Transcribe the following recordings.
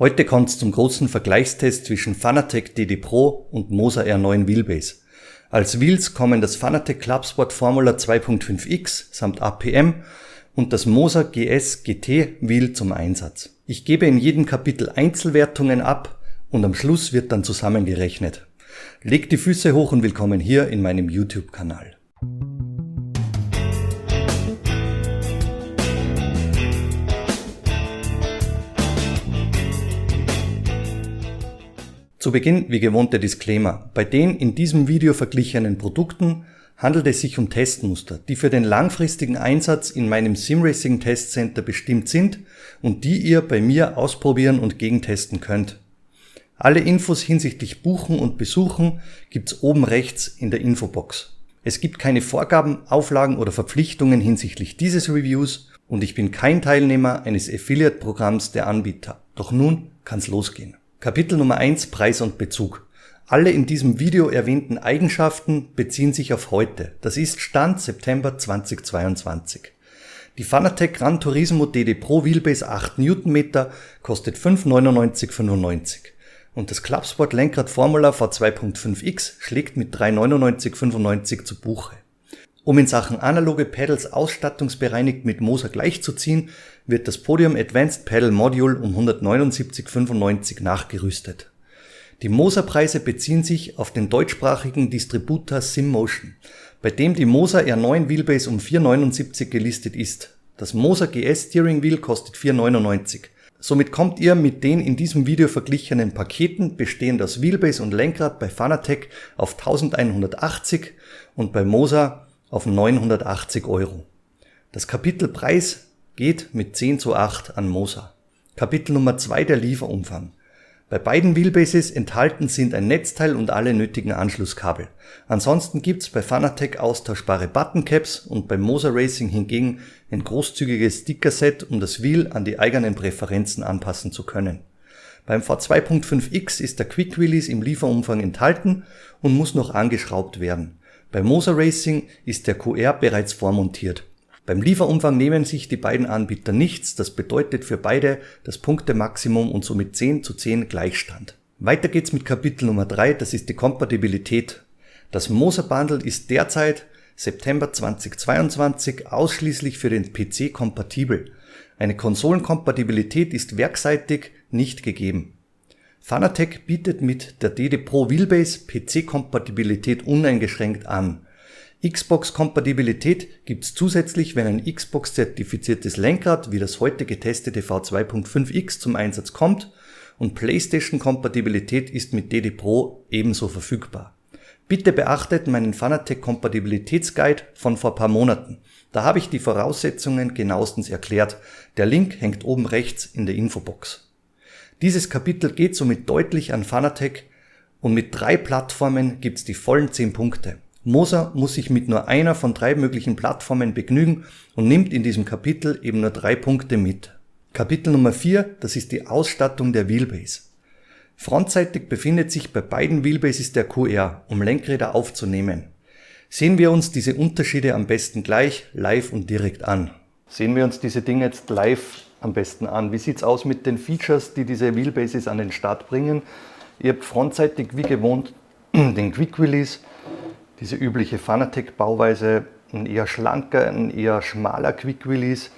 Heute kommt es zum großen Vergleichstest zwischen Fanatec DD Pro und Moser R9 Wheelbase. Als Wheels kommen das Fanatec Clubsport Formula 2.5X samt APM und das Moser GS GT Wheel zum Einsatz. Ich gebe in jedem Kapitel Einzelwertungen ab und am Schluss wird dann zusammengerechnet. Legt die Füße hoch und willkommen hier in meinem YouTube-Kanal. Zu Beginn wie gewohnt der Disclaimer. Bei den in diesem Video verglichenen Produkten handelt es sich um Testmuster, die für den langfristigen Einsatz in meinem Simracing Testcenter bestimmt sind und die ihr bei mir ausprobieren und gegentesten könnt. Alle Infos hinsichtlich Buchen und Besuchen gibt's oben rechts in der Infobox. Es gibt keine Vorgaben, Auflagen oder Verpflichtungen hinsichtlich dieses Reviews und ich bin kein Teilnehmer eines Affiliate-Programms der Anbieter. Doch nun kann's losgehen. Kapitel Nummer 1 Preis und Bezug. Alle in diesem Video erwähnten Eigenschaften beziehen sich auf heute. Das ist Stand September 2022. Die Fanatec Gran Turismo DD Pro Wheelbase 8 Newtonmeter kostet 5,99,95 und das Clubsport Lenkrad Formula V2.5X schlägt mit 3,99,95 zu Buche. Um in Sachen analoge Pedals ausstattungsbereinigt mit Moser gleichzuziehen, wird das Podium Advanced Pedal Module um 179,95 nachgerüstet. Die Moser-Preise beziehen sich auf den deutschsprachigen Distributor SimMotion, bei dem die Moser R9 Wheelbase um 4,79 gelistet ist. Das Moser GS Steering Wheel kostet 4,99. Somit kommt ihr mit den in diesem Video verglichenen Paketen, bestehend aus Wheelbase und Lenkrad, bei Fanatec auf 1180 und bei Moser auf 980 €. Das Kapitel Preis geht mit 10:8 an Moser. Kapitel Nummer 2 der Lieferumfang. Bei beiden Wheelbases enthalten sind ein Netzteil und alle nötigen Anschlusskabel. Ansonsten gibt's bei Fanatec austauschbare Buttoncaps und beim Moser Racing hingegen ein großzügiges Stickerset, um das Wheel an die eigenen Präferenzen anpassen zu können. Beim V2.5X ist der Quick Release im Lieferumfang enthalten und muss noch angeschraubt werden. Bei Moser Racing ist der QR bereits vormontiert. Beim Lieferumfang nehmen sich die beiden Anbieter nichts, das bedeutet für beide das Punktemaximum und somit 10:10 Gleichstand. Weiter geht's mit Kapitel Nummer 3, das ist die Kompatibilität. Das Moser Bundle ist derzeit September 2022 ausschließlich für den PC kompatibel. Eine Konsolenkompatibilität ist werkseitig nicht gegeben. Fanatec bietet mit der DD Pro Wheelbase PC-Kompatibilität uneingeschränkt an. Xbox-Kompatibilität gibt's zusätzlich, wenn ein Xbox-zertifiziertes Lenkrad wie das heute getestete V2.5X zum Einsatz kommt, und PlayStation-Kompatibilität ist mit DD Pro ebenso verfügbar. Bitte beachtet meinen Fanatec-Kompatibilitätsguide von vor paar Monaten. Da habe ich die Voraussetzungen genauestens erklärt. Der Link hängt oben rechts in der Infobox. Dieses Kapitel geht somit deutlich an Fanatec und mit 3 Plattformen gibt's die vollen 10 Punkte. Moser muss sich mit nur einer von 3 möglichen Plattformen begnügen und nimmt in diesem Kapitel eben nur 3 Punkte mit. Kapitel Nummer 4, das ist die Ausstattung der Wheelbase. Frontseitig befindet sich bei beiden Wheelbases der QR, um Lenkräder aufzunehmen. Sehen wir uns diese Unterschiede am besten gleich live und direkt an. Sehen wir uns diese Dinge jetzt live am besten an. Wie sieht's aus mit den Features, die diese Wheelbases an den Start bringen? Ihr habt frontseitig wie gewohnt den Quick Release, diese übliche Fanatec-Bauweise, ein eher schlanker, ein eher schmaler Quick Release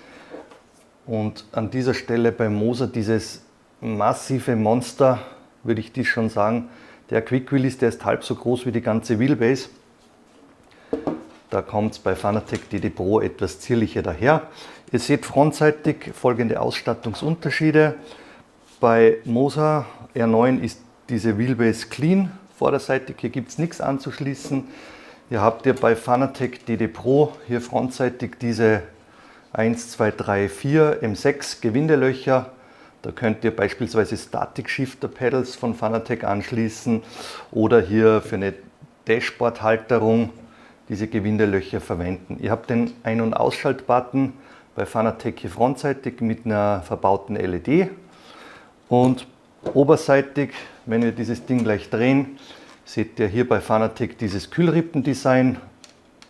und an dieser Stelle bei Moser dieses massive Monster, würde ich dies schon sagen. Der Quick Release, der ist halb so groß wie die ganze Wheelbase. Da kommt es bei Fanatec DD Pro etwas zierlicher daher. Ihr seht frontseitig folgende Ausstattungsunterschiede. Bei Moser R9 ist diese Wheelbase clean, vorderseitig, hier gibt es nichts anzuschließen. Ihr habt ihr bei Fanatec DD Pro hier frontseitig diese 1, 2, 3, 4 M6 Gewindelöcher. Da könnt ihr beispielsweise Static Shifter Pedals von Fanatec anschließen oder hier für eine Dashboard-Halterung diese Gewindelöcher verwenden. Ihr habt den Ein- und Ausschaltbutton bei Fanatec hier frontseitig mit einer verbauten LED und oberseitig, wenn wir dieses Ding gleich drehen, seht ihr hier bei Fanatec dieses Kühlrippendesign,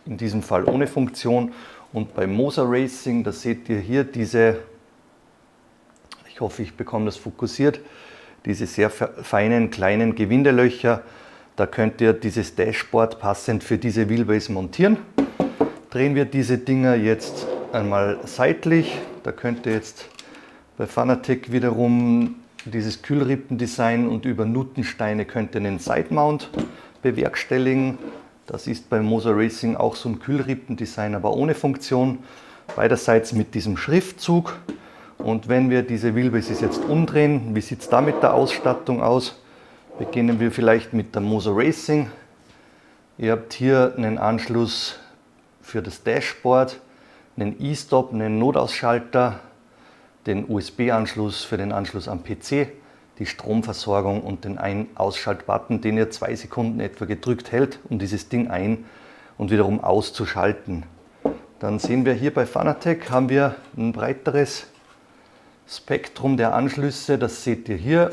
in diesem Fall ohne Funktion, und bei Moser Racing, da seht ihr hier diese Ich hoffe, ich bekomme das fokussiert. Diese sehr feinen kleinen Gewindelöcher, da könnt ihr dieses Dashboard passend für diese Wheelbase montieren. Drehen wir diese Dinger jetzt einmal seitlich. Da könnt ihr jetzt bei Fanatec wiederum dieses Kühlrippendesign und über Nuttensteine könnt ihr einen Side-Mount bewerkstelligen. Das ist bei Moser Racing auch so ein Kühlrippendesign, aber ohne Funktion. Beiderseits mit diesem Schriftzug. Und wenn wir diese Wheelbases jetzt umdrehen, wie sieht es da mit der Ausstattung aus? Beginnen wir vielleicht mit der Moser Racing. Ihr habt hier einen Anschluss für das Dashboard, einen E-Stop, einen Notausschalter, den USB-Anschluss für den Anschluss am PC, die Stromversorgung und den Ein-Ausschalt-Button, den ihr 2 Sekunden etwa gedrückt hält, um dieses Ding ein- und wiederum auszuschalten. Dann sehen wir hier bei Fanatec haben wir ein breiteres Spektrum der Anschlüsse, das seht ihr hier,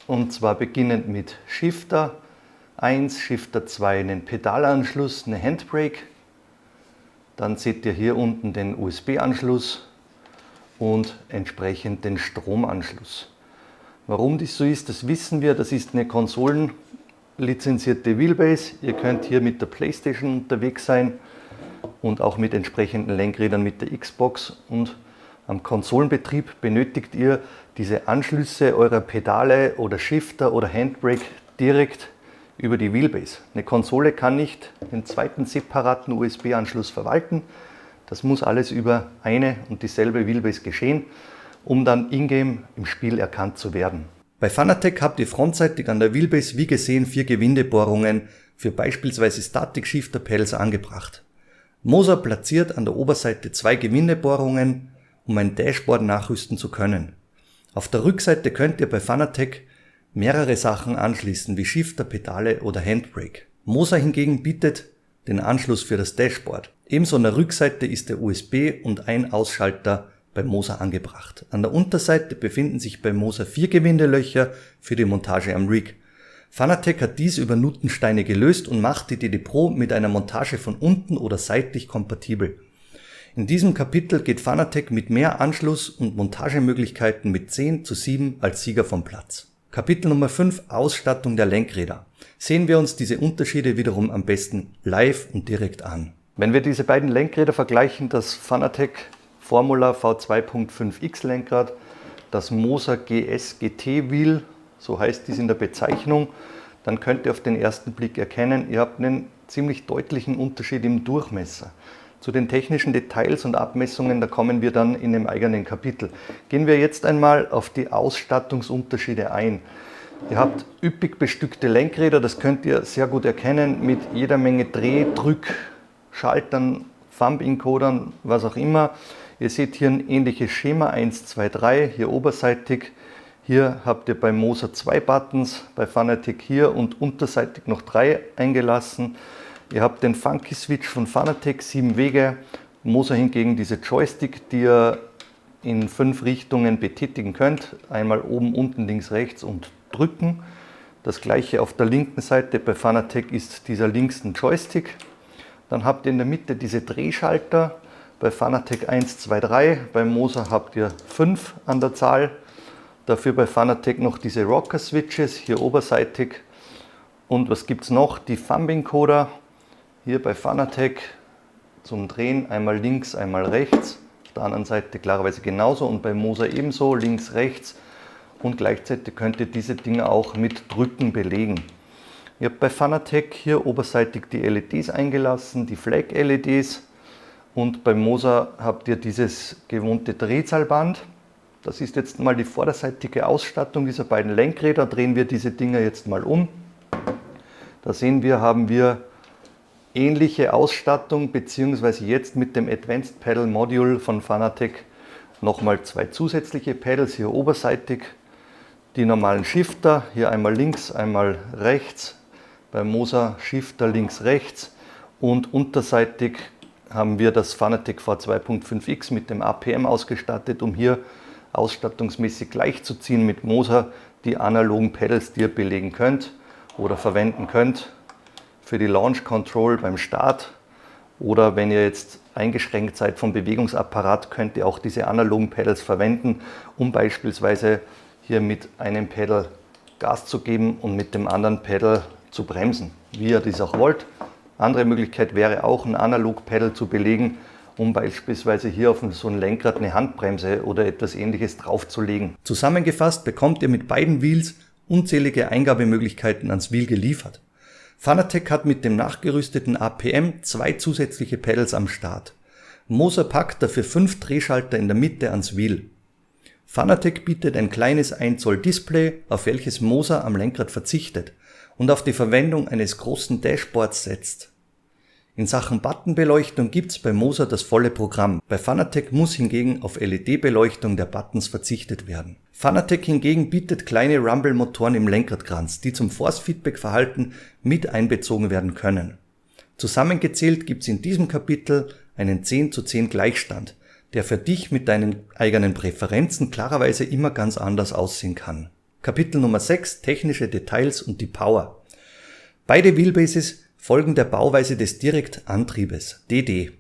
und zwar beginnend mit Shifter 1, Shifter 2, einen Pedalanschluss, eine Handbrake. Dann seht ihr hier unten den USB-Anschluss und entsprechend den Stromanschluss. Warum das so ist, das wissen wir. Das ist eine konsolenlizenzierte Wheelbase. Ihr könnt hier mit der PlayStation unterwegs sein und auch mit entsprechenden Lenkrädern mit der Xbox. Und am Konsolenbetrieb benötigt ihr diese Anschlüsse eurer Pedale oder Shifter oder Handbrake direkt über die Wheelbase. Eine Konsole kann nicht den zweiten separaten USB-Anschluss verwalten. Das muss alles über eine und dieselbe Wheelbase geschehen, um dann in-game im Spiel erkannt zu werden. Bei Fanatec habt ihr frontseitig an der Wheelbase wie gesehen 4 Gewindebohrungen für beispielsweise Static Shifter Pedals angebracht. Moser platziert an der Oberseite 2 Gewindebohrungen, um ein Dashboard nachrüsten zu können. Auf der Rückseite könnt ihr bei Fanatec mehrere Sachen anschließen wie Shifter, Pedale oder Handbrake. Moser hingegen bietet den Anschluss für das Dashboard. Ebenso an der Rückseite ist der USB- und Ein-Ausschalter bei Moser angebracht. An der Unterseite befinden sich bei Moser 4 Gewindelöcher für die Montage am Rig. Fanatec hat dies über Nuttensteine gelöst und macht die DD Pro mit einer Montage von unten oder seitlich kompatibel. In diesem Kapitel geht Fanatec mit mehr Anschluss- und Montagemöglichkeiten mit 10:7 als Sieger vom Platz. Kapitel Nummer 5 Ausstattung der Lenkräder. Sehen wir uns diese Unterschiede wiederum am besten live und direkt an. Wenn wir diese beiden Lenkräder vergleichen, das Fanatec Formula V2.5X Lenkrad, das Moser GS GT Wheel, so heißt dies in der Bezeichnung, dann könnt ihr auf den ersten Blick erkennen, ihr habt einen ziemlich deutlichen Unterschied im Durchmesser. Zu den technischen Details und Abmessungen, da kommen wir dann in einem eigenen Kapitel. Gehen wir jetzt einmal auf die Ausstattungsunterschiede ein. Ihr habt üppig bestückte Lenkräder, das könnt ihr sehr gut erkennen, mit jeder Menge Dreh-, Drück-, Schaltern, Thumb-Encodern, was auch immer. Ihr seht hier ein ähnliches Schema, 1, 2, 3, hier oberseitig. Hier habt ihr bei Moser 2 Buttons, bei Fanatec hier und unterseitig noch 3 eingelassen. Ihr habt den Funky Switch von Fanatec, 7 Wege. Moser hingegen diese Joystick, die ihr in 5 Richtungen betätigen könnt. Einmal oben, unten, links, rechts und drücken. Das gleiche auf der linken Seite bei Fanatec ist dieser links ein Joystick. Dann habt ihr in der Mitte diese Drehschalter. Bei Fanatec 1, 2, 3. Bei Moser habt ihr 5 an der Zahl. Dafür bei Fanatec noch diese Rocker Switches, hier oberseitig. Und was gibt es noch? Die Thumb Encoder. Hier bei Fanatec zum Drehen einmal links, einmal rechts. Auf der anderen Seite klarerweise genauso und bei Moser ebenso, links, rechts. Und gleichzeitig könnt ihr diese Dinge auch mit Drücken belegen. Ihr habt bei Fanatec hier oberseitig die LEDs eingelassen, die Flag-LEDs. Und bei Moser habt ihr dieses gewohnte Drehzahlband. Das ist jetzt mal die vorderseitige Ausstattung dieser beiden Lenkräder. Drehen wir diese Dinger jetzt mal um. Da sehen wir, haben wir ähnliche Ausstattung, beziehungsweise jetzt mit dem Advanced Pedal Module von Fanatec nochmal 2 zusätzliche Pedals, hier oberseitig die normalen Shifter, hier einmal links, einmal rechts, bei Moser Shifter links, rechts und unterseitig haben wir das Fanatec V2.5X mit dem APM ausgestattet, um hier ausstattungsmäßig gleichzuziehen mit Moser die analogen Pedals, die ihr belegen könnt oder verwenden könnt für die Launch Control beim Start oder wenn ihr jetzt eingeschränkt seid vom Bewegungsapparat, könnt ihr auch diese analogen Pedals verwenden, um beispielsweise hier mit einem Pedal Gas zu geben und mit dem anderen Pedal zu bremsen, wie ihr das auch wollt. Andere Möglichkeit wäre auch, ein Analog-Pedal zu belegen, um beispielsweise hier auf so ein Lenkrad eine Handbremse oder etwas Ähnliches draufzulegen. Zusammengefasst bekommt ihr mit beiden Wheels unzählige Eingabemöglichkeiten ans Wheel geliefert. Fanatec hat mit dem nachgerüsteten APM 2 zusätzliche Pedals am Start. Moser packt dafür 5 Drehschalter in der Mitte ans Wheel. Fanatec bietet ein kleines 1 Zoll Display, auf welches Moser am Lenkrad verzichtet und auf die Verwendung eines großen Dashboards setzt. In Sachen Buttonbeleuchtung gibt's bei Moser das volle Programm. Bei Fanatec muss hingegen auf LED-Beleuchtung der Buttons verzichtet werden. Fanatec hingegen bietet kleine Rumble-Motoren im Lenkradkranz, die zum Force-Feedback-Verhalten mit einbezogen werden können. Zusammengezählt gibt's in diesem Kapitel einen 10:10 Gleichstand, der für dich mit deinen eigenen Präferenzen klarerweise immer ganz anders aussehen kann. Kapitel Nummer 6: Technische Details und die Power. Beide Wheelbases folgen der Bauweise des Direktantriebes, DD.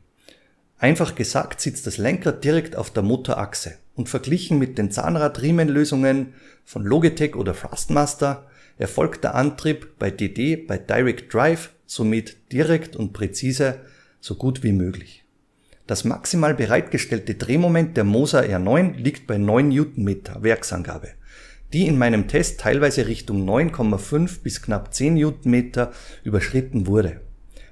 Einfach gesagt sitzt das Lenkrad direkt auf der Motorachse und verglichen mit den Zahnradriemenlösungen von Logitech oder Thrustmaster erfolgt der Antrieb bei DD bei Direct Drive somit direkt und präzise so gut wie möglich. Das maximal bereitgestellte Drehmoment der Moser R9 liegt bei 9 Newtonmeter Werksangabe, die in meinem Test teilweise Richtung 9,5 bis knapp 10 Newtonmeter überschritten wurde.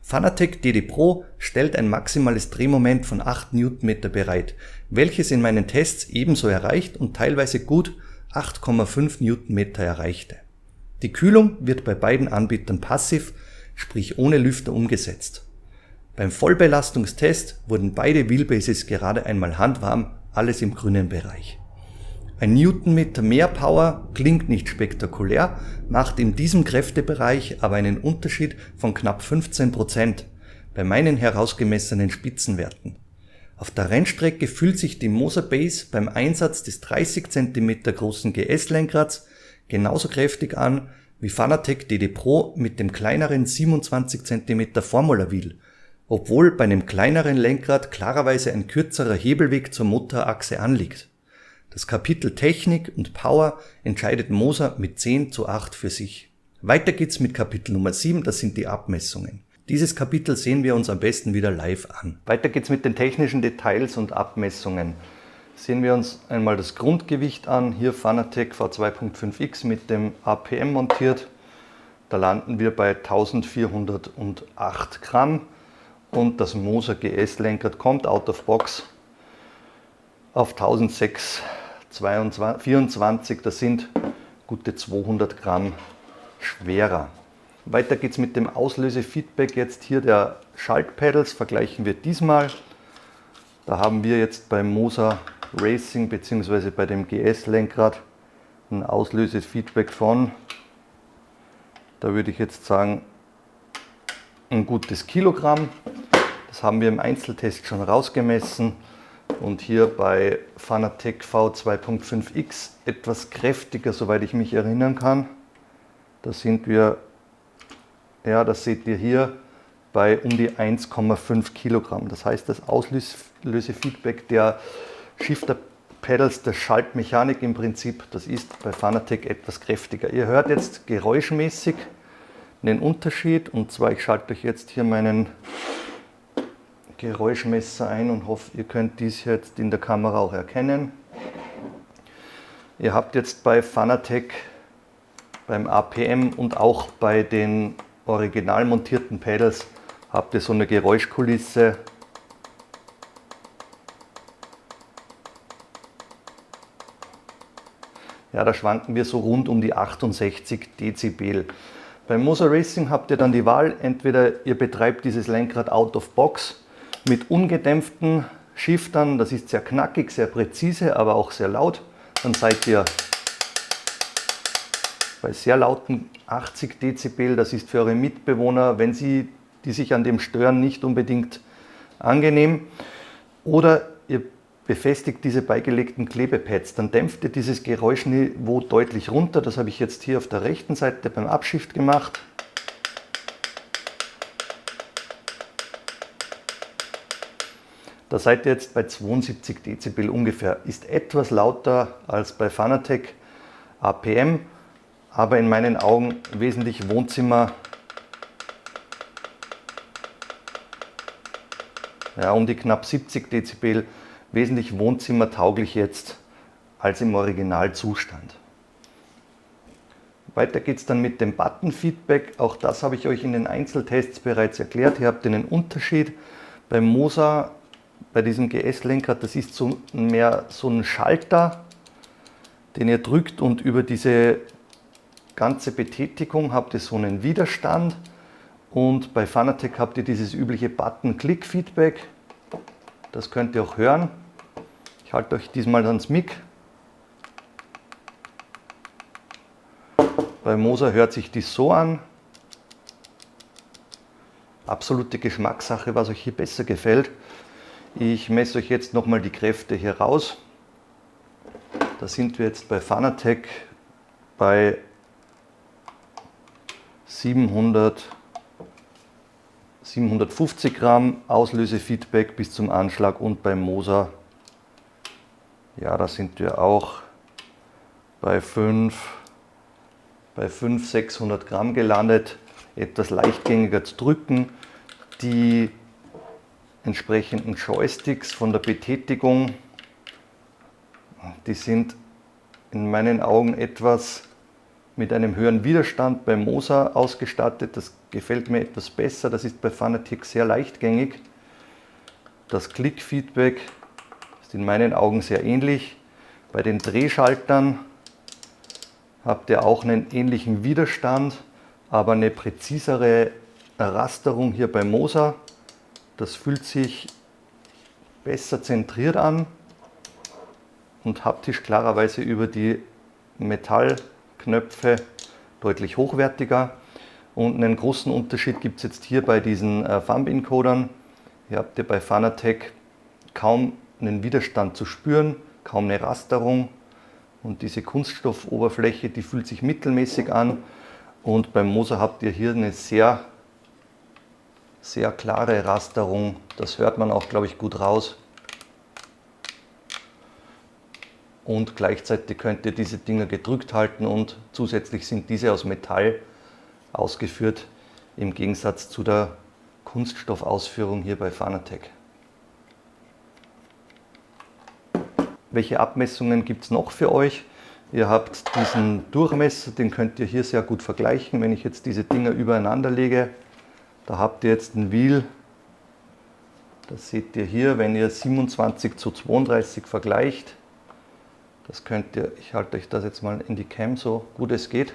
Fanatec DD Pro stellt ein maximales Drehmoment von 8 Newtonmeter bereit, welches in meinen Tests ebenso erreicht und teilweise gut 8,5 Newtonmeter erreichte. Die Kühlung wird bei beiden Anbietern passiv, sprich ohne Lüfter umgesetzt. Beim Vollbelastungstest wurden beide Wheelbases gerade einmal handwarm, alles im grünen Bereich. Ein Newtonmeter mehr Power klingt nicht spektakulär, macht in diesem Kräftebereich aber einen Unterschied von knapp 15% bei meinen herausgemessenen Spitzenwerten. Auf der Rennstrecke fühlt sich die Moser Base beim Einsatz des 30 cm großen GS-Lenkrads genauso kräftig an wie Fanatec DD Pro mit dem kleineren 27 cm Formula Wheel, obwohl bei einem kleineren Lenkrad klarerweise ein kürzerer Hebelweg zur Motorachse anliegt. Das Kapitel Technik und Power entscheidet Moser mit 10:8 für sich. Weiter geht's mit Kapitel Nummer 7, das sind die Abmessungen. Dieses Kapitel sehen wir uns am besten wieder live an. Weiter geht's mit den technischen Details und Abmessungen. Sehen wir uns einmal das Grundgewicht an. Hier Fanatec V2.5X mit dem APM montiert. Da landen wir bei 1408 Gramm und das Moser GS-Lenkrad kommt out of box auf 1624, das sind gute 200 Gramm schwerer. Weiter geht es mit dem Auslösefeedback jetzt hier der Schaltpedals, vergleichen wir diesmal. Da haben wir jetzt beim Moser Racing bzw. bei dem GS-Lenkrad ein Auslösefeedback von, da würde ich jetzt sagen, ein gutes Kilogramm. Das haben wir im Einzeltest schon rausgemessen. Und hier bei Fanatec V2.5X etwas kräftiger, soweit ich mich erinnern kann. Da sind wir, ja, das seht ihr hier, bei um die 1,5 Kilogramm. Das heißt, das Auslösefeedback der Shifter Pedals, der Schaltmechanik im Prinzip, das ist bei Fanatec etwas kräftiger. Ihr hört jetzt geräuschmäßig einen Unterschied, und zwar, ich schalte euch jetzt hier meinen Geräuschmesser ein und hoffe, ihr könnt dies jetzt in der Kamera auch erkennen. Ihr habt jetzt bei Fanatec, beim APM und auch bei den original montierten Pedals habt ihr so eine Geräuschkulisse. Ja, da schwanken wir so rund um die 68 Dezibel. Beim Moser Racing habt ihr dann die Wahl, entweder ihr betreibt dieses Lenkrad out of box mit ungedämpften Shiftern, das ist sehr knackig, sehr präzise, aber auch sehr laut. Dann seid ihr bei sehr lauten 80 Dezibel, das ist für eure Mitbewohner, wenn sie die sich an dem stören, nicht unbedingt angenehm. Oder ihr befestigt diese beigelegten Klebepads, dann dämpft ihr dieses Geräuschniveau deutlich runter. Das habe ich jetzt hier auf der rechten Seite beim Upshift gemacht. Da seid ihr jetzt bei 72 Dezibel ungefähr. Ist etwas lauter als bei Fanatec APM, aber in meinen Augen wesentlich Wohnzimmer, ja, um die knapp 70 Dezibel, wesentlich wohnzimmertauglich jetzt als im Originalzustand. Weiter geht es dann mit dem Button-Feedback. Auch das habe ich euch in den Einzeltests bereits erklärt. Hier habt ihr einen Unterschied. Beim Moza, bei diesem GS-Lenkrad, das ist so mehr so ein Schalter, den ihr drückt, und über diese ganze Betätigung habt ihr so einen Widerstand. Und bei Fanatec habt ihr dieses übliche Button-Click-Feedback. Das könnt ihr auch hören. Ich halte euch diesmal ans Mic. Bei Moza hört sich dies so an. Absolute Geschmackssache, was euch hier besser gefällt. Ich messe euch jetzt nochmal die Kräfte hier raus. Da sind wir jetzt bei Fanatec bei 750 Gramm Auslösefeedback bis zum Anschlag, und beim Moza, ja, da sind wir auch bei 600 Gramm gelandet. Etwas leichtgängiger zu drücken. Die entsprechenden Joysticks von der Betätigung, die sind in meinen Augen etwas mit einem höheren Widerstand beim Moza ausgestattet. Das gefällt mir etwas besser. Das ist bei Fanatec sehr leichtgängig. Das Click-Feedback ist in meinen Augen sehr ähnlich. Bei den Drehschaltern habt ihr auch einen ähnlichen Widerstand, aber eine präzisere Rasterung hier beim Moza. Das fühlt sich besser zentriert an und haptisch klarerweise über die Metallknöpfe deutlich hochwertiger. Und einen großen Unterschied gibt es jetzt hier bei diesen Thumb-Encodern. Hier habt ihr bei Fanatec kaum einen Widerstand zu spüren, kaum eine Rasterung. Und diese Kunststoffoberfläche, die fühlt sich mittelmäßig an. Und beim Moza habt ihr hier eine sehr klare Rasterung. Das hört man auch, glaube ich, gut raus. Und gleichzeitig könnt ihr diese Dinger gedrückt halten, und zusätzlich sind diese aus Metall ausgeführt, im Gegensatz zu der Kunststoffausführung hier bei Fanatec. Welche Abmessungen gibt es noch für euch? Ihr habt diesen Durchmesser, den könnt ihr hier sehr gut vergleichen. Wenn ich jetzt diese Dinger übereinander lege, da habt ihr jetzt ein Wheel, das seht ihr hier, wenn ihr 27:32 vergleicht. Das könnt ihr, ich halte euch das jetzt mal in die Cam so gut es geht.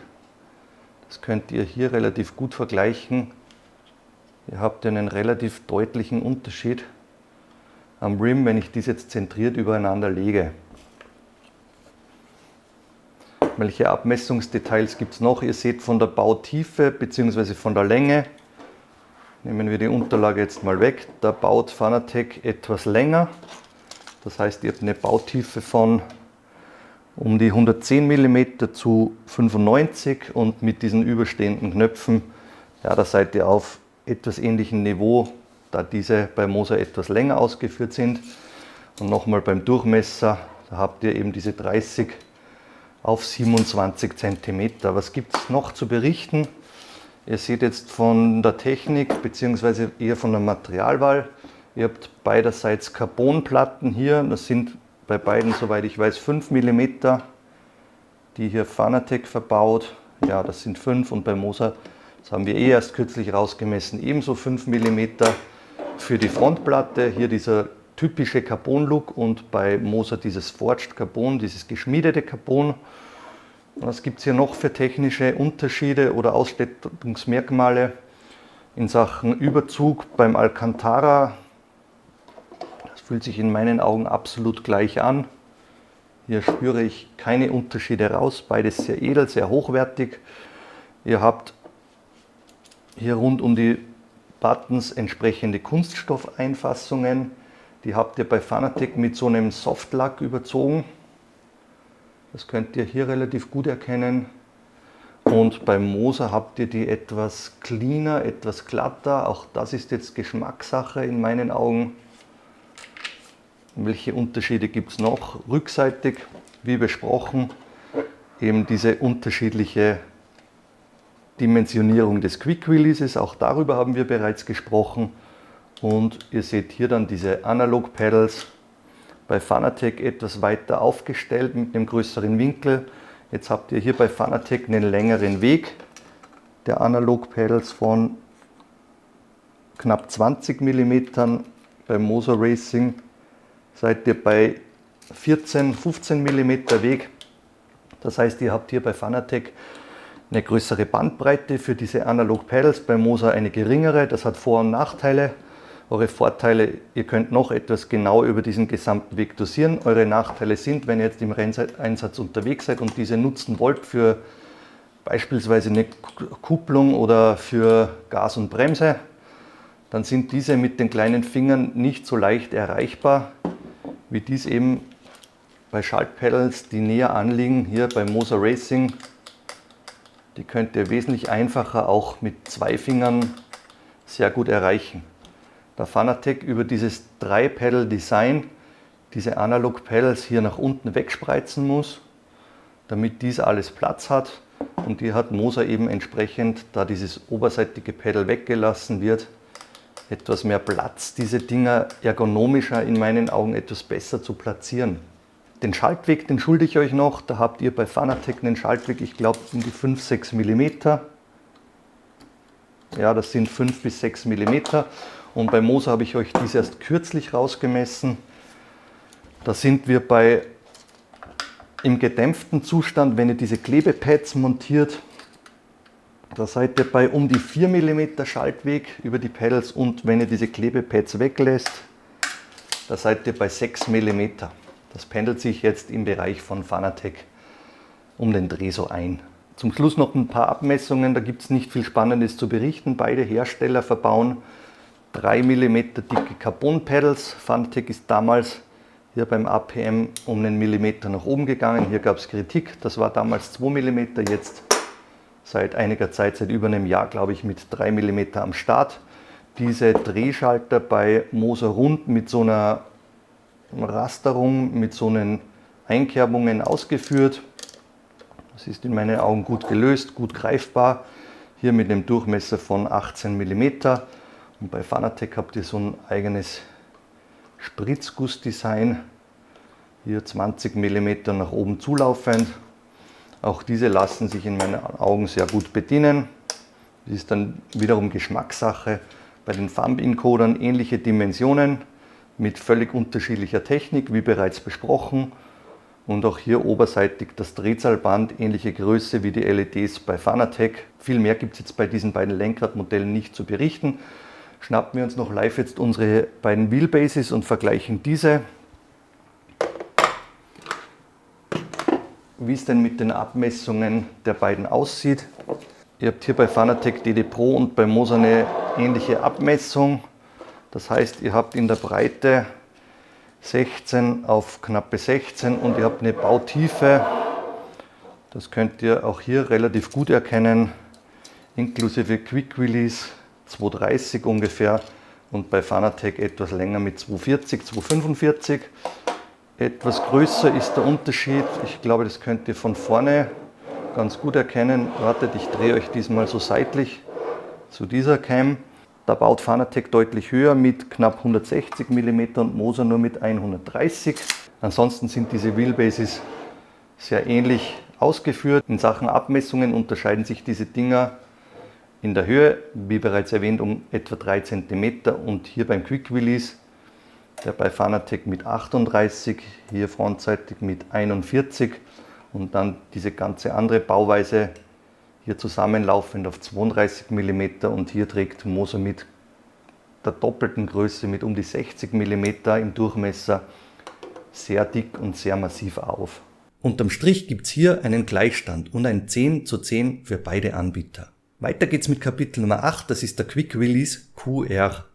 Das könnt ihr hier relativ gut vergleichen. Ihr habt einen relativ deutlichen Unterschied am Rim, wenn ich dies jetzt zentriert übereinander lege. Welche Abmessungsdetails gibt es noch? Ihr seht von der Bautiefe bzw. von der Länge, nehmen wir die Unterlage jetzt mal weg, da baut Fanatec etwas länger. Das heißt, ihr habt eine Bautiefe von um die 110 mm zu 95, und mit diesen überstehenden Knöpfen, ja, da seid ihr auf etwas ähnlichem Niveau, da diese bei Moza etwas länger ausgeführt sind. Und nochmal beim Durchmesser, da habt ihr eben diese 30 auf 27 cm. Was gibt es noch zu berichten? Ihr seht jetzt von der Technik bzw. eher von der Materialwahl, ihr habt beiderseits Carbonplatten hier, das sind bei beiden, soweit ich weiß, 5 mm, die hier Fanatec verbaut. Ja, das sind 5, und bei Moza, das haben wir erst kürzlich rausgemessen, ebenso 5 mm für die Frontplatte. Hier dieser typische Carbon-Look, und bei Moza dieses Forged Carbon, dieses geschmiedete Carbon. Was gibt es hier noch für technische Unterschiede oder Ausstattungsmerkmale in Sachen Überzug? Beim Alcantara, das fühlt sich in meinen Augen absolut gleich an. Hier spüre ich keine Unterschiede raus, beides sehr edel, sehr hochwertig. Ihr habt hier rund um die Buttons entsprechende Kunststoffeinfassungen. Die habt ihr bei Fanatec mit so einem Softlack überzogen. Das könnt ihr hier relativ gut erkennen. Und beim Moza habt ihr die etwas cleaner, etwas glatter. Auch das ist jetzt Geschmackssache in meinen Augen. Welche Unterschiede gibt es noch? Rückseitig, wie besprochen, eben diese unterschiedliche Dimensionierung des Quick Releases, auch darüber haben wir bereits gesprochen. Und ihr seht hier dann diese Analog Pedals, bei Fanatec etwas weiter aufgestellt mit einem größeren Winkel. Jetzt habt ihr hier bei Fanatec einen längeren Weg der Analog Pedals von knapp 20 mm. Bei Moser Racing seid ihr bei 15 mm Weg. Das heißt, ihr habt hier bei Fanatec eine größere Bandbreite für diese Analog Pedals, bei Moser eine geringere. Das hat Vor- und Nachteile. Eure Vorteile, ihr könnt noch etwas genau über diesen gesamten Weg dosieren. Eure Nachteile sind, wenn ihr jetzt im Renneinsatz unterwegs seid und diese nutzen wollt für beispielsweise eine Kupplung oder für Gas und Bremse, dann sind diese mit den kleinen Fingern nicht so leicht erreichbar, wie dies eben bei Schaltpedals, die näher anliegen, hier bei Moser Racing. Die könnt ihr wesentlich einfacher auch mit 2 Fingern sehr gut erreichen. Da Fanatec über dieses 3-Pedal-Design diese Analog-Pedals hier nach unten wegspreizen muss, damit dies alles Platz hat. Und hier hat Moser eben entsprechend, da dieses oberseitige Pedal weggelassen wird, etwas mehr Platz, diese Dinger ergonomischer in meinen Augen etwas besser zu platzieren. Den Schaltweg, den schulde ich euch noch. Da habt ihr bei Fanatec einen Schaltweg, ich glaube um die 5-6 mm. Ja, das sind 5 bis 6 mm. Und bei Moser habe ich euch dies erst kürzlich rausgemessen. Da sind wir im gedämpften Zustand, wenn ihr diese Klebepads montiert, da seid ihr bei um die 4 mm Schaltweg über die Pedals, und wenn ihr diese Klebepads weglässt, da seid ihr bei 6 mm. Das pendelt sich jetzt im Bereich von Fanatec um den Dreh so ein. Zum Schluss noch ein paar Abmessungen, da gibt es nicht viel Spannendes zu berichten. Beide Hersteller verbauen 3 mm dicke Carbon-Pedals. Fanatec ist damals hier beim APM um einen Millimeter nach oben gegangen. Hier gab es Kritik, das war damals 2 mm, jetzt seit einiger Zeit, seit über einem Jahr, glaube ich, mit 3 mm am Start. Diese Drehschalter bei Moser rund mit so einer Rasterung, mit so einen Einkerbungen ausgeführt. Das ist in meinen Augen gut gelöst, gut greifbar. Hier mit einem Durchmesser von 18 mm. Und bei Fanatec habt ihr so ein eigenes Spritzgussdesign. Hier 20 mm nach oben zulaufend. Auch diese lassen sich in meinen Augen sehr gut bedienen. Das ist dann wiederum Geschmackssache. Bei den Thumb-Encodern ähnliche Dimensionen mit völlig unterschiedlicher Technik, wie bereits besprochen. Und auch hier oberseitig das Drehzahlband, ähnliche Größe wie die LEDs bei Fanatec. Viel mehr gibt es jetzt bei diesen beiden Lenkradmodellen nicht zu berichten. Schnappen wir uns noch live jetzt unsere beiden Wheelbases und vergleichen diese. Wie es denn mit den Abmessungen der beiden aussieht. Ihr habt hier bei Fanatec DD Pro und bei Moser eine ähnliche Abmessung. Das heißt, ihr habt in der Breite 16 auf knappe 16 und ihr habt eine Bautiefe, das könnt ihr auch hier relativ gut erkennen, inklusive Quick Release 230 ungefähr und bei Fanatec etwas länger mit 240, 245. Etwas größer ist der Unterschied, ich glaube, das könnt ihr von vorne ganz gut erkennen. Wartet, ich drehe euch diesmal so seitlich zu dieser Cam. Da baut Fanatec deutlich höher mit knapp 160 mm und Moser nur mit 130. Ansonsten sind diese Wheelbases sehr ähnlich ausgeführt. In Sachen Abmessungen unterscheiden sich diese Dinger in der Höhe, wie bereits erwähnt, um etwa 3 cm und hier beim Quick Release, der bei Fanatec mit 38, hier frontseitig mit 41 und dann diese ganze andere Bauweise hier zusammenlaufend auf 32 mm und hier trägt Moser mit der doppelten Größe mit um die 60 mm im Durchmesser sehr dick und sehr massiv auf. Unterm Strich gibt es hier einen Gleichstand und ein 10:10 für beide Anbieter. Weiter geht's mit Kapitel Nummer 8, das ist der Quick Release QR.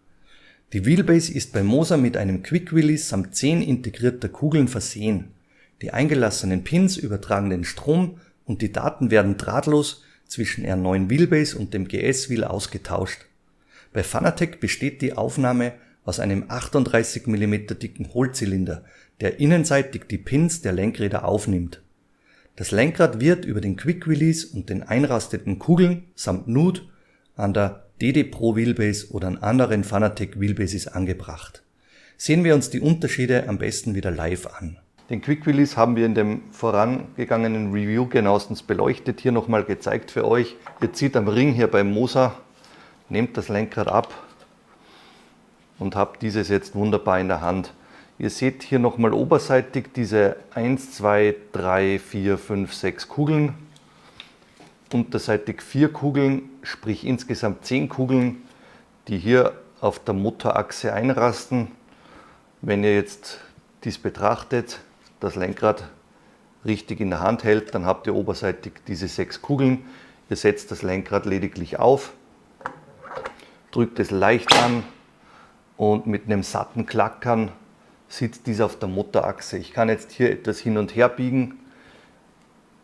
Die Wheelbase ist bei Moser mit einem Quick Release samt 10 integrierter Kugeln versehen. Die eingelassenen Pins übertragen den Strom und die Daten werden drahtlos zwischen R9 Wheelbase und dem GS Wheel ausgetauscht. Bei Fanatec besteht die Aufnahme aus einem 38 mm dicken Hohlzylinder, der innenseitig die Pins der Lenkräder aufnimmt. Das Lenkrad wird über den Quick Release und den einrastenden Kugeln samt Nut an der DD Pro Wheelbase oder an anderen Fanatec Wheelbases angebracht. Sehen wir uns die Unterschiede am besten wieder live an. Den Quick Release haben wir in dem vorangegangenen Review genauestens beleuchtet, hier nochmal gezeigt für euch. Ihr zieht am Ring hier beim Moser, nehmt das Lenkrad ab und habt dieses jetzt wunderbar in der Hand. Ihr seht hier nochmal oberseitig diese 1, 2, 3, 4, 5, 6 Kugeln. Unterseitig 4 Kugeln, sprich insgesamt 10 Kugeln, die hier auf der Motorachse einrasten. Wenn ihr jetzt dies betrachtet, das Lenkrad richtig in der Hand hält, dann habt ihr oberseitig diese 6 Kugeln. Ihr setzt das Lenkrad lediglich auf, drückt es leicht an und mit einem satten Klackern sitzt dies auf der Motorachse. Ich kann jetzt hier etwas hin und her biegen.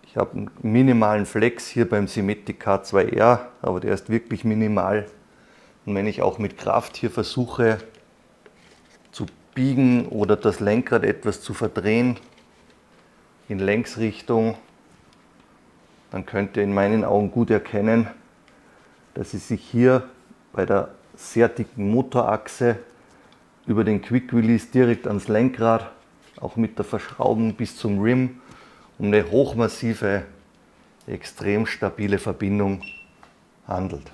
Ich habe einen minimalen Flex hier beim Simetic K2R, aber der ist wirklich minimal. Und wenn ich auch mit Kraft hier versuche zu biegen oder das Lenkrad etwas zu verdrehen in Längsrichtung, dann könnt ihr in meinen Augen gut erkennen, dass es sich hier bei der sehr dicken Motorachse über den Quick Release direkt ans Lenkrad, auch mit der Verschraubung bis zum Rim, um eine hochmassive, extrem stabile Verbindung handelt.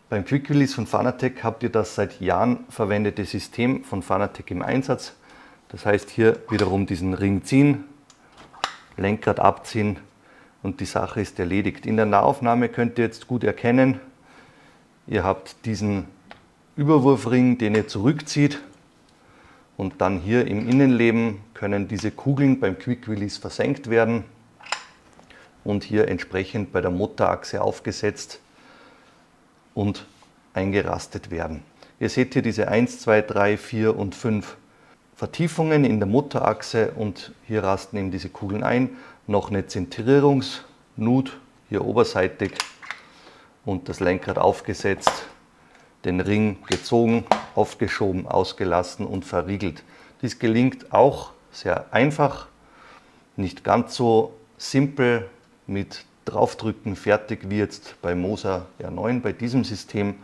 Beim Quick Release von Fanatec habt ihr das seit Jahren verwendete System von Fanatec im Einsatz. Das heißt, hier wiederum diesen Ring ziehen, Lenkrad abziehen und die Sache ist erledigt. In der Nahaufnahme könnt ihr jetzt gut erkennen, ihr habt diesen Überwurfring, den ihr zurückzieht, und dann hier im Innenleben können diese Kugeln beim Quick Release versenkt werden und hier entsprechend bei der Motorachse aufgesetzt und eingerastet werden. Ihr seht hier diese 1, 2, 3, 4 und 5 Vertiefungen in der Motorachse und hier rasten eben diese Kugeln ein. Noch eine Zentrierungsnut hier oberseitig und das Lenkrad aufgesetzt, den Ring gezogen, aufgeschoben, ausgelassen und verriegelt. Dies gelingt auch sehr einfach, nicht ganz so simpel mit draufdrücken fertig wie jetzt bei Moser R9 bei diesem System,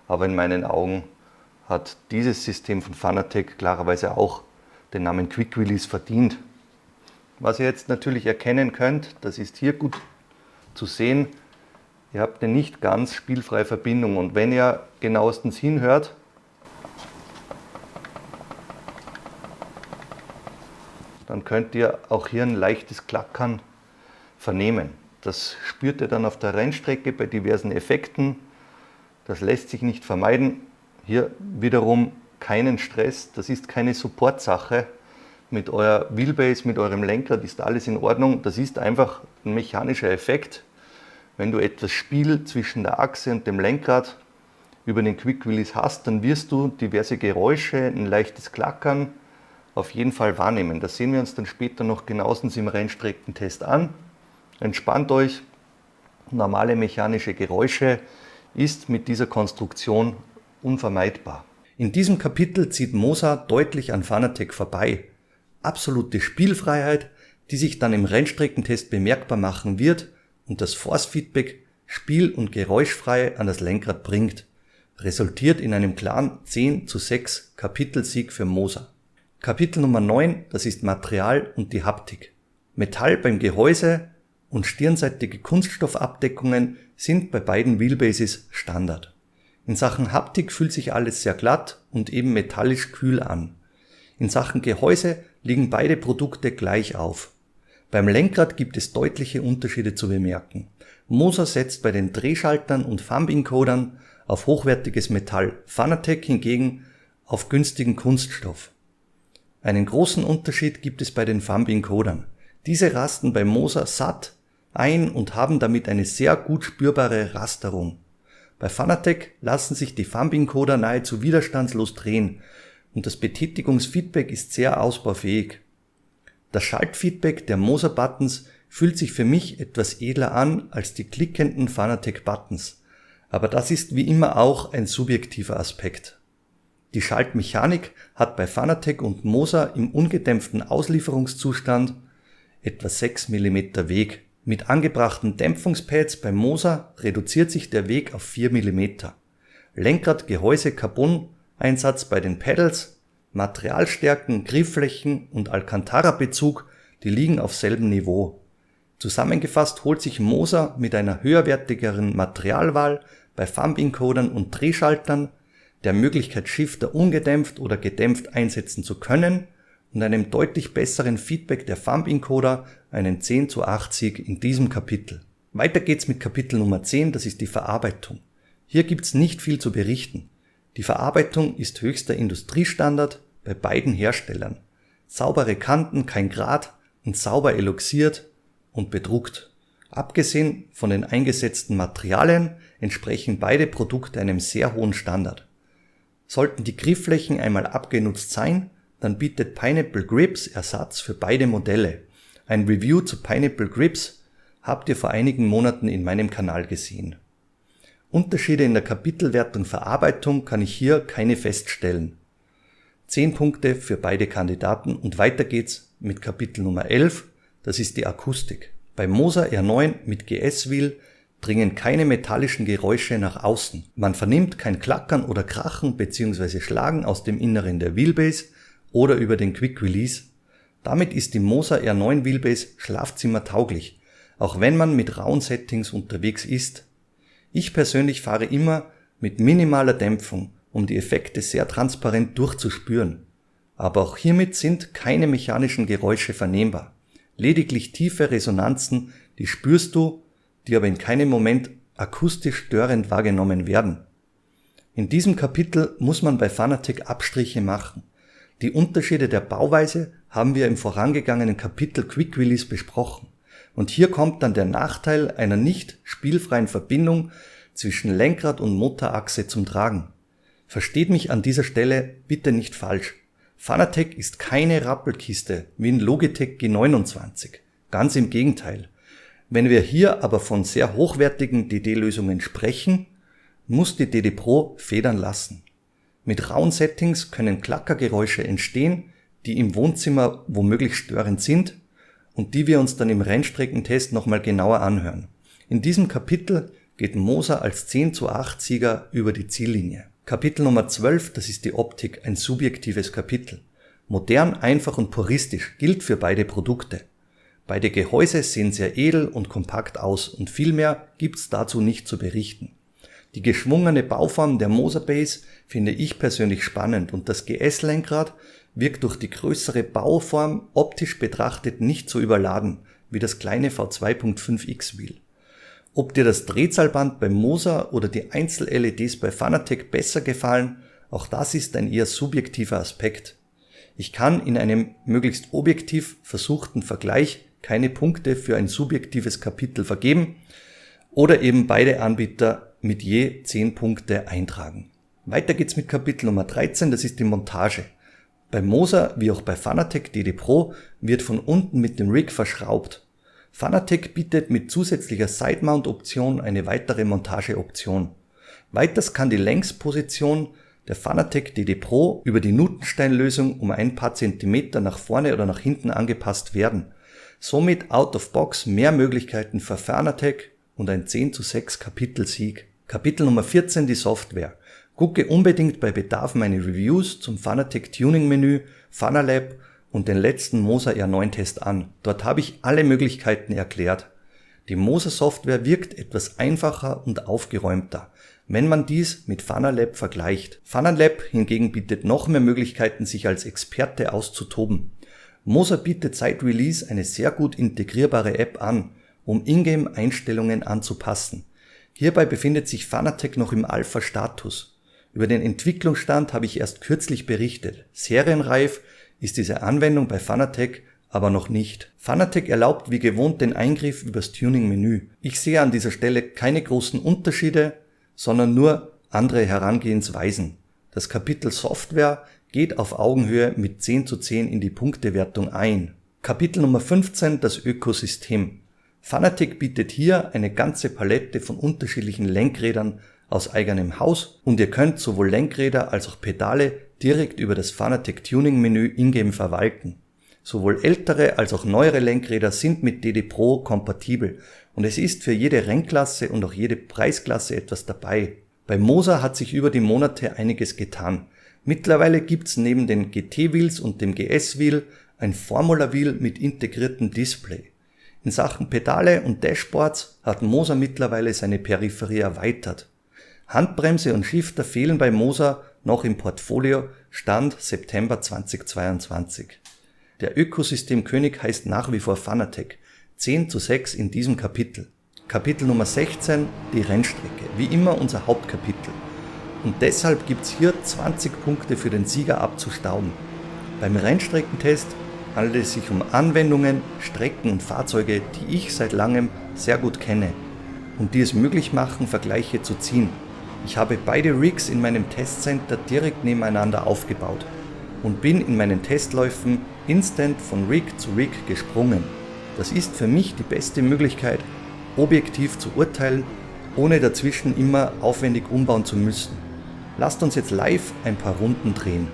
aber in meinen Augen hat dieses System von Fanatec klarerweise auch den Namen Quick Release verdient. Was ihr jetzt natürlich erkennen könnt, das ist hier gut zu sehen, ihr habt eine nicht ganz spielfreie Verbindung und wenn ihr genauestens hinhört, dann könnt ihr auch hier ein leichtes Klackern vernehmen. Das spürt ihr dann auf der Rennstrecke bei diversen Effekten. Das lässt sich nicht vermeiden. Hier wiederum keinen Stress, das ist keine Supportsache. Mit eurer Wheelbase, mit eurem Lenkrad ist alles in Ordnung. Das ist einfach ein mechanischer Effekt. Wenn du etwas Spiel zwischen der Achse und dem Lenkrad über den Quick Release hast, dann wirst du diverse Geräusche, ein leichtes Klackern auf jeden Fall wahrnehmen. Das sehen wir uns dann später noch genauestens im Rennstreckentest an. Entspannt euch, normale mechanische Geräusche ist mit dieser Konstruktion unvermeidbar. In diesem Kapitel zieht Moser deutlich an Fanatec vorbei. Absolute Spielfreiheit, die sich dann im Rennstreckentest bemerkbar machen wird und das Force-Feedback spiel- und geräuschfrei an das Lenkrad bringt, resultiert in einem klaren 10:6 Kapitelsieg für Moser. Kapitel Nummer 9, das ist Material und die Haptik. Metall beim Gehäuse und stirnseitige Kunststoffabdeckungen sind bei beiden Wheelbases Standard. In Sachen Haptik fühlt sich alles sehr glatt und eben metallisch kühl an. In Sachen Gehäuse liegen beide Produkte gleich auf. Beim Lenkrad gibt es deutliche Unterschiede zu bemerken. Moser setzt bei den Drehschaltern und Thumb-Encodern auf hochwertiges Metall, Fanatec hingegen auf günstigen Kunststoff. Einen großen Unterschied gibt es bei den Thumb-Encodern. Diese rasten bei Moser satt ein und haben damit eine sehr gut spürbare Rasterung. Bei Fanatec lassen sich die Thumb-Encoder nahezu widerstandslos drehen und das Betätigungsfeedback ist sehr ausbaufähig. Das Schaltfeedback der Moser-Buttons fühlt sich für mich etwas edler an als die klickenden Fanatec-Buttons, aber das ist wie immer auch ein subjektiver Aspekt. Die Schaltmechanik hat bei Fanatec und Moser im ungedämpften Auslieferungszustand etwa 6 mm Weg. Mit angebrachten Dämpfungspads bei Moser reduziert sich der Weg auf 4 mm. Lenkrad, Gehäuse, Carbon-Einsatz bei den Pedals, Materialstärken, Griffflächen und Alcantara-Bezug, die liegen auf selbem Niveau. Zusammengefasst holt sich Moser mit einer höherwertigeren Materialwahl bei Thumb-Encodern und Drehschaltern, der Möglichkeit Shifter ungedämpft oder gedämpft einsetzen zu können und einem deutlich besseren Feedback der Thumb-Encoder einen 10:8 Sieg in diesem Kapitel. Weiter geht's mit Kapitel Nummer 10, das ist die Verarbeitung. Hier gibt's nicht viel zu berichten. Die Verarbeitung ist höchster Industriestandard bei beiden Herstellern. Saubere Kanten, kein Grat und sauber eloxiert und bedruckt. Abgesehen von den eingesetzten Materialien entsprechen beide Produkte einem sehr hohen Standard. Sollten die Griffflächen einmal abgenutzt sein, dann bietet Pineapple Grips Ersatz für beide Modelle. Ein Review zu Pineapple Grips habt ihr vor einigen Monaten in meinem Kanal gesehen. Unterschiede in der Kapitelwertung Verarbeitung kann ich hier keine feststellen. 10 Punkte für beide Kandidaten und weiter geht's mit Kapitel Nummer 11, das ist die Akustik. Bei Moser R9 mit GS-Wheel dringen keine metallischen Geräusche nach außen. Man vernimmt kein Klackern oder Krachen bzw. Schlagen aus dem Inneren der Wheelbase oder über den Quick Release. Damit ist die Moser R9 Wheelbase schlafzimmertauglich, auch wenn man mit rauen Settings unterwegs ist. Ich persönlich fahre immer mit minimaler Dämpfung, um die Effekte sehr transparent durchzuspüren. Aber auch hiermit sind keine mechanischen Geräusche vernehmbar. Lediglich tiefe Resonanzen, die spürst du, die aber in keinem Moment akustisch störend wahrgenommen werden. In diesem Kapitel muss man bei Fanatec Abstriche machen. Die Unterschiede der Bauweise haben wir im vorangegangenen Kapitel Quick Release besprochen. Und hier kommt dann der Nachteil einer nicht spielfreien Verbindung zwischen Lenkrad und Motorachse zum Tragen. Versteht mich an dieser Stelle bitte nicht falsch. Fanatec ist keine Rappelkiste wie ein Logitech G29. Ganz im Gegenteil. Wenn wir hier aber von sehr hochwertigen DD-Lösungen sprechen, muss die DD Pro federn lassen. Mit rauen Settings können Klackergeräusche entstehen, die im Wohnzimmer womöglich störend sind und die wir uns dann im Rennstreckentest nochmal genauer anhören. In diesem Kapitel geht Moser als 10:8 Sieger über die Ziellinie. Kapitel Nummer 12, das ist die Optik, ein subjektives Kapitel. Modern, einfach und puristisch gilt für beide Produkte. Beide Gehäuse sehen sehr edel und kompakt aus und viel mehr gibt's dazu nicht zu berichten. Die geschwungene Bauform der Moser Base finde ich persönlich spannend und das GS-Lenkrad wirkt durch die größere Bauform optisch betrachtet nicht so überladen wie das kleine V2.5X Wheel. Ob dir das Drehzahlband bei Moser oder die Einzel-LEDs bei Fanatec besser gefallen, auch das ist ein eher subjektiver Aspekt. Ich kann in einem möglichst objektiv versuchten Vergleich keine Punkte für ein subjektives Kapitel vergeben oder eben beide Anbieter mit je 10 Punkte eintragen. Weiter geht's mit Kapitel Nummer 13, das ist die Montage. Bei Moser wie auch bei Fanatec DD Pro wird von unten mit dem Rig verschraubt. Fanatec bietet mit zusätzlicher Side-Mount-Option eine weitere Montageoption. Weiters kann die Längsposition der Fanatec DD Pro über die Nutenstein-Lösung um ein paar Zentimeter nach vorne oder nach hinten angepasst werden. Somit out of box mehr Möglichkeiten für Fanatec und ein 10:6 Kapitelsieg. Kapitel Nummer 14, die Software. Gucke unbedingt bei Bedarf meine Reviews zum Fanatec Tuning Menü, Fanalab und den letzten Moser R9 Test an. Dort habe ich alle Möglichkeiten erklärt. Die Moser Software wirkt etwas einfacher und aufgeräumter, wenn man dies mit Fanalab vergleicht. Fanalab hingegen bietet noch mehr Möglichkeiten, sich als Experte auszutoben. Moser bietet seit Release eine sehr gut integrierbare App an, um Ingame-Einstellungen anzupassen. Hierbei befindet sich Fanatec noch im Alpha-Status. Über den Entwicklungsstand habe ich erst kürzlich berichtet. Serienreif ist diese Anwendung bei Fanatec aber noch nicht. Fanatec erlaubt wie gewohnt den Eingriff übers Tuning-Menü. Ich sehe an dieser Stelle keine großen Unterschiede, sondern nur andere Herangehensweisen. Das Kapitel Software geht auf Augenhöhe mit 10:10 in die Punktewertung ein. Kapitel Nummer 15, das Ökosystem. Fanatec bietet hier eine ganze Palette von unterschiedlichen Lenkrädern aus eigenem Haus und ihr könnt sowohl Lenkräder als auch Pedale direkt über das Fanatec Tuning Menü in-game verwalten. Sowohl ältere als auch neuere Lenkräder sind mit DD Pro kompatibel und es ist für jede Rennklasse und auch jede Preisklasse etwas dabei. Bei Moser hat sich über die Monate einiges getan. Mittlerweile gibt's neben den GT-Wheels und dem GS-Wheel ein Formula-Wheel mit integriertem Display. In Sachen Pedale und Dashboards hat Moser mittlerweile seine Peripherie erweitert. Handbremse und Shifter fehlen bei Moser noch im Portfolio, Stand September 2022. Der Ökosystemkönig heißt nach wie vor Fanatec, 10:6 in diesem Kapitel. Kapitel Nummer 16, die Rennstrecke, wie immer unser Hauptkapitel. Und deshalb gibt's hier 20 Punkte für den Sieger abzustauben. Beim Rennstreckentest handelt es sich um Anwendungen, Strecken und Fahrzeuge, die ich seit langem sehr gut kenne und die es möglich machen, Vergleiche zu ziehen. Ich habe beide Rigs in meinem Testcenter direkt nebeneinander aufgebaut und bin in meinen Testläufen instant von Rig zu Rig gesprungen. Das ist für mich die beste Möglichkeit, objektiv zu urteilen, ohne dazwischen immer aufwendig umbauen zu müssen. Lasst uns jetzt live ein paar Runden drehen.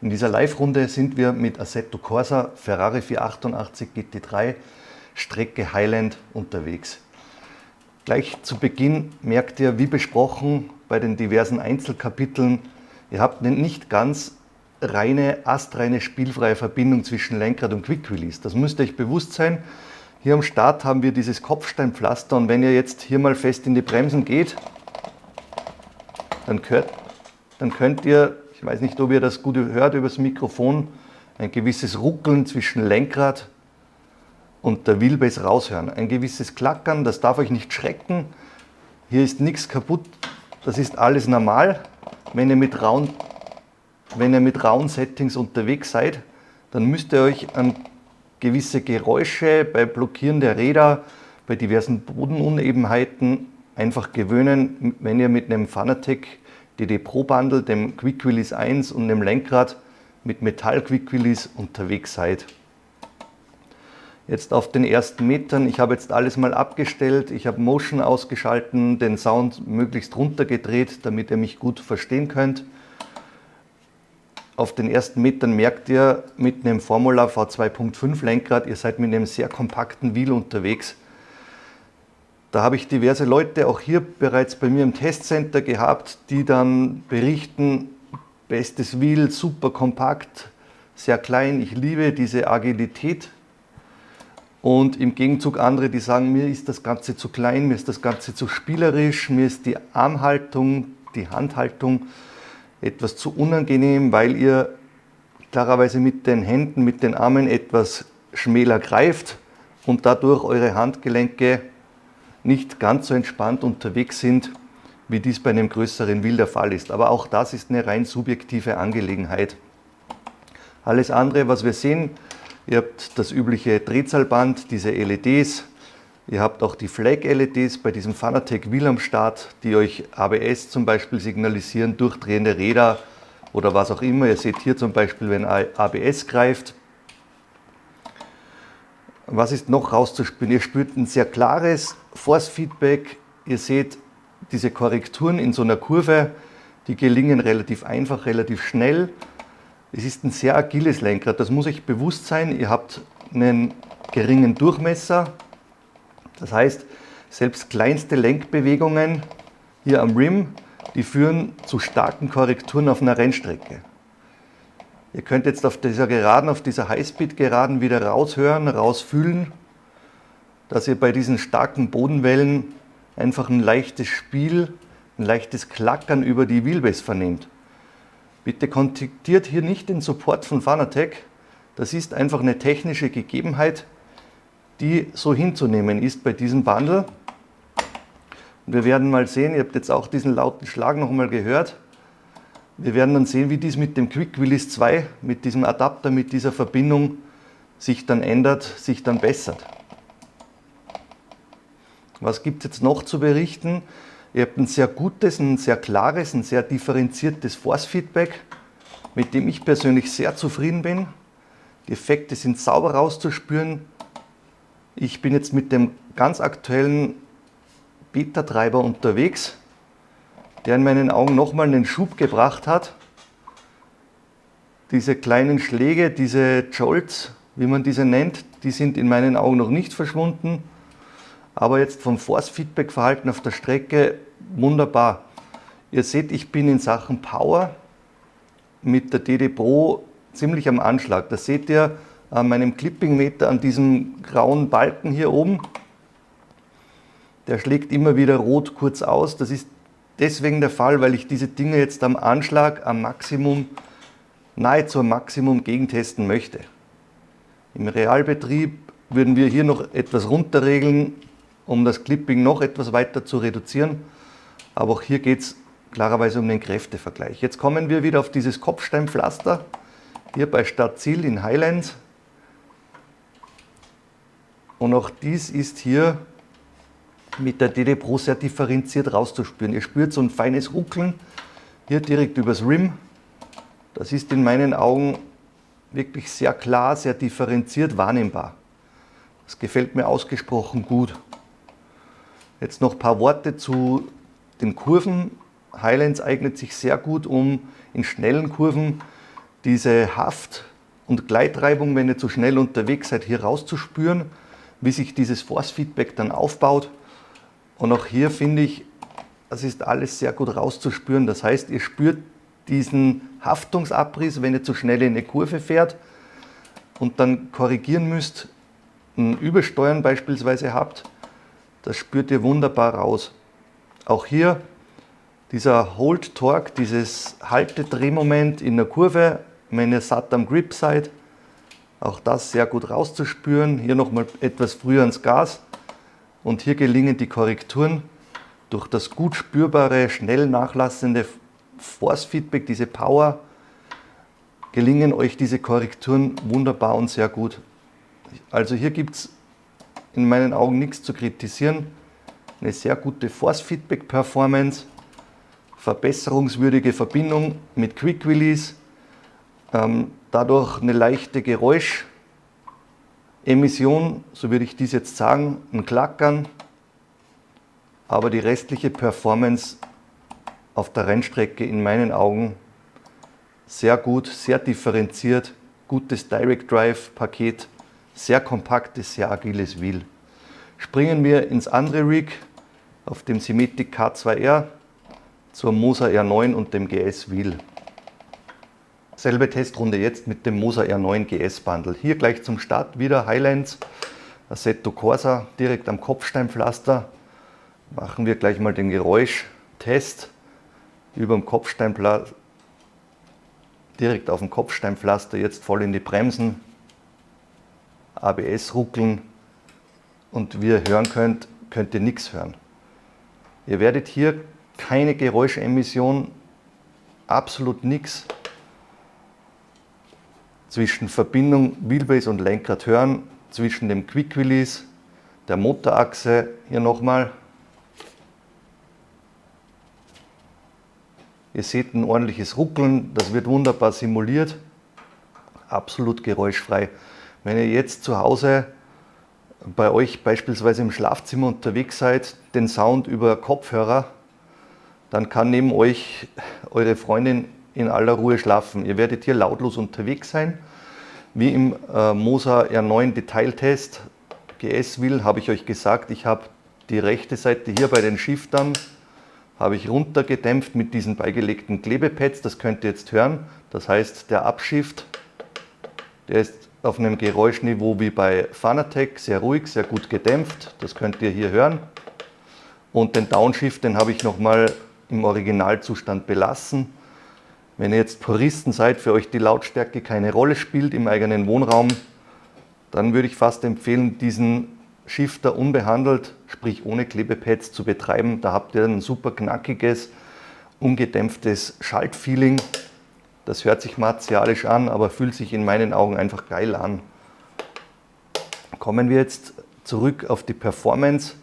In dieser Live-Runde sind wir mit Assetto Corsa Ferrari 488 GT3 Strecke Highland unterwegs. Gleich zu Beginn merkt ihr, wie besprochen bei den diversen Einzelkapiteln, ihr habt eine nicht ganz astreine spielfreie Verbindung zwischen Lenkrad und Quick Release. Das müsst ihr euch bewusst sein. Hier am Start haben wir dieses Kopfsteinpflaster und wenn ihr jetzt hier mal fest in die Bremsen geht, dann könnt ihr, ich weiß nicht, ob ihr das gut hört über das Mikrofon, ein gewisses Ruckeln zwischen Lenkrad und der Wheelbase raushören. Ein gewisses Klackern, das darf euch nicht schrecken. Hier ist nichts kaputt, das ist alles normal. Wenn ihr mit rauen Settings unterwegs seid, dann müsst ihr euch an gewisse Geräusche bei Blockieren der Räder, bei diversen Bodenunebenheiten einfach gewöhnen, wenn ihr mit einem Fanatec DD Pro Bundle, dem Quick Release 1 und dem Lenkrad mit Metall Quick Release unterwegs seid. Jetzt auf den ersten Metern, ich habe jetzt alles mal abgestellt, ich habe Motion ausgeschalten, den Sound möglichst runtergedreht, damit ihr mich gut verstehen könnt. Auf den ersten Metern merkt ihr mit einem Formula V2.5 Lenkrad, ihr seid mit einem sehr kompakten Wheel unterwegs. Da habe ich diverse Leute auch hier bereits bei mir im Testcenter gehabt, die dann berichten, bestes Wheel, super kompakt, sehr klein, ich liebe diese Agilität. Und im Gegenzug andere, die sagen, mir ist das Ganze zu klein, mir ist das Ganze zu spielerisch, mir ist die Armhaltung, die Handhaltung etwas zu unangenehm, weil ihr klarerweise mit den Händen, mit den Armen etwas schmäler greift und dadurch eure Handgelenke nicht ganz so entspannt unterwegs sind, wie dies bei einem größeren Wheel der Fall ist. Aber auch das ist eine rein subjektive Angelegenheit. Alles andere, was wir sehen, ihr habt das übliche Drehzahlband, diese LEDs, ihr habt auch die Flag-LEDs bei diesem Fanatec Wheel am Start, die euch ABS zum Beispiel signalisieren, durchdrehende Räder oder was auch immer. Ihr seht hier zum Beispiel, wenn ABS greift. Was ist noch rauszuspüren? Ihr spürt ein sehr klares Force-Feedback. Ihr seht diese Korrekturen in so einer Kurve, die gelingen relativ einfach, relativ schnell. Es ist ein sehr agiles Lenkrad, das muss euch bewusst sein. Ihr habt einen geringen Durchmesser, das heißt, selbst kleinste Lenkbewegungen hier am Rim, die führen zu starken Korrekturen auf einer Rennstrecke. Ihr könnt jetzt auf dieser Geraden, auf dieser Highspeed-Geraden wieder raushören, rausfühlen, dass ihr bei diesen starken Bodenwellen einfach ein leichtes Spiel, ein leichtes Klackern über die Wheelbase vernehmt. Bitte kontaktiert hier nicht den Support von Fanatec. Das ist einfach eine technische Gegebenheit, die so hinzunehmen ist bei diesem Bundle. Und wir werden mal sehen, ihr habt jetzt auch diesen lauten Schlag noch mal gehört. Wir werden dann sehen, wie dies mit dem Quick Release 2, mit diesem Adapter, mit dieser Verbindung sich dann ändert, sich dann bessert. Was gibt es jetzt noch zu berichten? Ihr habt ein sehr gutes, ein sehr klares, ein sehr differenziertes Force-Feedback, mit dem ich persönlich sehr zufrieden bin. Die Effekte sind sauber rauszuspüren. Ich bin jetzt mit dem ganz aktuellen Beta-Treiber unterwegs, der in meinen Augen nochmal einen Schub gebracht hat. Diese kleinen Schläge, diese Jolts, wie man diese nennt, die sind in meinen Augen noch nicht verschwunden. Aber jetzt vom Force-Feedback-Verhalten auf der Strecke wunderbar. Ihr seht, ich bin in Sachen Power mit der DD Pro ziemlich am Anschlag. Das seht ihr an meinem Clipping-Meter an diesem grauen Balken hier oben. Der schlägt immer wieder rot kurz aus. Das ist deswegen der Fall, weil ich diese Dinge jetzt am Anschlag, am Maximum, nahezu am Maximum gegentesten möchte. Im Realbetrieb würden wir hier noch etwas runterregeln, um das Clipping noch etwas weiter zu reduzieren. Aber auch hier geht es klarerweise um den Kräftevergleich. Jetzt kommen wir wieder auf dieses Kopfsteinpflaster, hier bei Stadtziel in Highlands. Und auch dies ist hier mit der DD Pro sehr differenziert rauszuspüren. Ihr spürt so ein feines Ruckeln hier direkt übers Rim. Das ist in meinen Augen wirklich sehr klar, sehr differenziert wahrnehmbar. Das gefällt mir ausgesprochen gut. Jetzt noch ein paar Worte zu den Kurven. Highlands eignet sich sehr gut, um in schnellen Kurven diese Haft- und Gleitreibung, wenn ihr zu schnell unterwegs seid, hier rauszuspüren, wie sich dieses Force-Feedback dann aufbaut. Und auch hier finde ich, das ist alles sehr gut rauszuspüren. Das heißt, ihr spürt diesen Haftungsabriss, wenn ihr zu schnell in eine Kurve fährt und dann korrigieren müsst, ein Übersteuern beispielsweise habt. Das spürt ihr wunderbar raus. Auch hier dieser Hold Torque, dieses Haltedrehmoment in der Kurve, wenn ihr satt am Grip seid, auch das sehr gut rauszuspüren. Hier nochmal etwas früher ans Gas und hier gelingen die Korrekturen durch das gut spürbare, schnell nachlassende Force-Feedback, diese Power, gelingen euch diese Korrekturen wunderbar und sehr gut. Also hier gibt es in meinen Augen nichts zu kritisieren. Eine sehr gute Force-Feedback-Performance, verbesserungswürdige Verbindung mit Quick Release, dadurch eine leichte Geräuschemission, so würde ich dies jetzt sagen, ein Klackern, aber die restliche Performance auf der Rennstrecke in meinen Augen sehr gut, sehr differenziert, gutes Direct Drive Paket, sehr kompaktes, sehr agiles Wheel. Springen wir ins andere Rig auf dem Simetic K2R zur Moza R9 und dem GS Wheel. Selbe Testrunde jetzt mit dem Moza R9 GS Bundle. Hier gleich zum Start wieder Highlands, Assetto Corsa direkt am Kopfsteinpflaster. Machen wir gleich mal den Geräuschtest über dem Kopfsteinpflaster, direkt auf dem Kopfsteinpflaster, jetzt voll in die Bremsen, ABS ruckeln und wie ihr hören könnt, könnt ihr nichts hören. Ihr werdet hier keine Geräuschemission, absolut nichts zwischen Verbindung Wheelbase und Lenkrad hören, zwischen dem Quick Release, der Motorachse, hier nochmal. Ihr seht ein ordentliches Ruckeln, das wird wunderbar simuliert, absolut geräuschfrei. Wenn ihr jetzt zu Hause bei euch beispielsweise im Schlafzimmer unterwegs seid, den Sound über Kopfhörer, dann kann neben euch eure Freundin in aller Ruhe schlafen. Ihr werdet hier lautlos unterwegs sein. Wie im Moza R9 Detailtest GS Wheel habe ich euch gesagt, ich habe die rechte Seite hier bei den Shiftern habe ich runtergedämpft mit diesen beigelegten Klebepads, das könnt ihr jetzt hören. Das heißt, der Upshift, der ist auf einem Geräuschniveau wie bei Fanatec, sehr ruhig, sehr gut gedämpft, das könnt ihr hier hören. Und den Downshift, den habe ich nochmal im Originalzustand belassen. Wenn ihr jetzt Puristen seid, für euch die Lautstärke keine Rolle spielt im eigenen Wohnraum, dann würde ich fast empfehlen, diesen Shifter unbehandelt, sprich ohne Klebepads zu betreiben. Da habt ihr ein super knackiges, ungedämpftes Schaltfeeling. Das hört sich martialisch an, aber fühlt sich in meinen Augen einfach geil an. Kommen wir jetzt zurück auf die Performance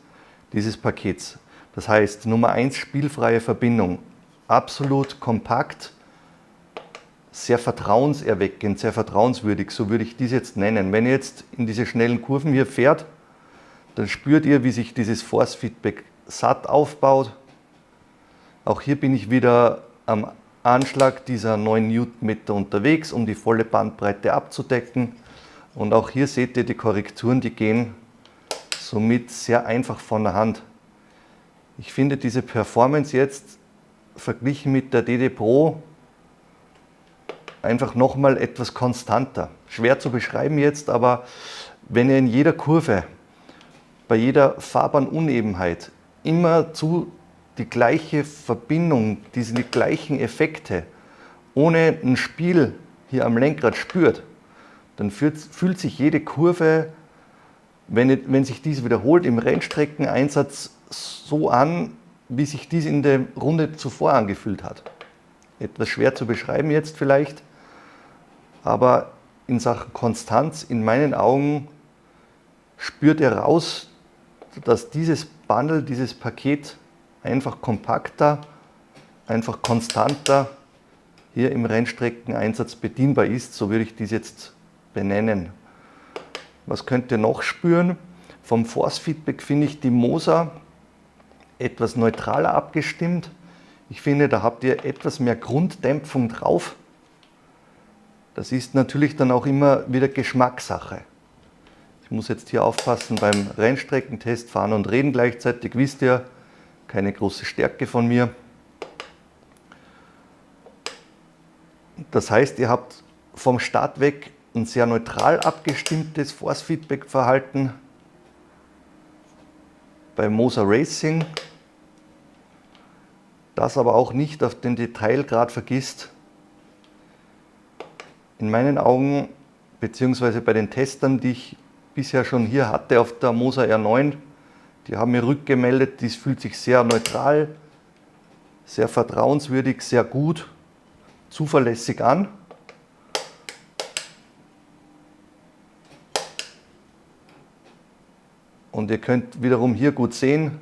dieses Pakets. Das heißt, Nummer 1, spielfreie Verbindung. Absolut kompakt, sehr vertrauenserweckend, sehr vertrauenswürdig, so würde ich dies jetzt nennen. Wenn ihr jetzt in diese schnellen Kurven hier fährt, Dann spürt ihr, wie sich dieses Force Feedback satt aufbaut. Auch hier bin ich wieder am Anschlag dieser 9 Newtonmeter unterwegs, um die volle Bandbreite abzudecken. Und auch hier seht ihr die Korrekturen, die gehen somit sehr einfach von der Hand. Ich finde diese Performance jetzt verglichen mit der DD Pro einfach nochmal etwas konstanter. Schwer zu beschreiben jetzt, aber wenn ihr in jeder Kurve, bei jeder Fahrbahnunebенheit immerzu die gleiche Verbindung, diese gleichen Effekte ohne ein Spiel hier am Lenkrad spürt, dann fühlt sich jede Kurve, wenn sich diese wiederholt, im Rennstreckeneinsatz so an, wie sich dies in der Runde zuvor angefühlt hat. Etwas schwer zu beschreiben jetzt vielleicht, aber in Sachen Konstanz, in meinen Augen, spürt ihr raus, dass dieses Bundle, dieses Paket einfach kompakter, einfach konstanter hier im Rennstreckeneinsatz bedienbar ist. So würde ich dies jetzt benennen. Was könnt ihr noch spüren? Vom Force Feedback finde ich die Moser etwas neutraler abgestimmt. Ich finde, da habt ihr etwas mehr Grunddämpfung drauf. Das ist natürlich dann auch immer wieder Geschmackssache. Ich muss jetzt hier aufpassen beim Rennstreckentest, fahren und reden gleichzeitig, wisst ihr, keine große Stärke von mir. Das heißt, ihr habt vom Start weg ein sehr neutral abgestimmtes Force-Feedback-Verhalten bei Moser Racing, das aber auch nicht auf den Detailgrad vergisst. In meinen Augen, beziehungsweise bei den Testern, die ich bisher schon hier hatte auf der Moser R9, die haben mir rückgemeldet, dies fühlt sich sehr neutral, sehr vertrauenswürdig, sehr gut, zuverlässig an. Und ihr könnt wiederum hier gut sehen,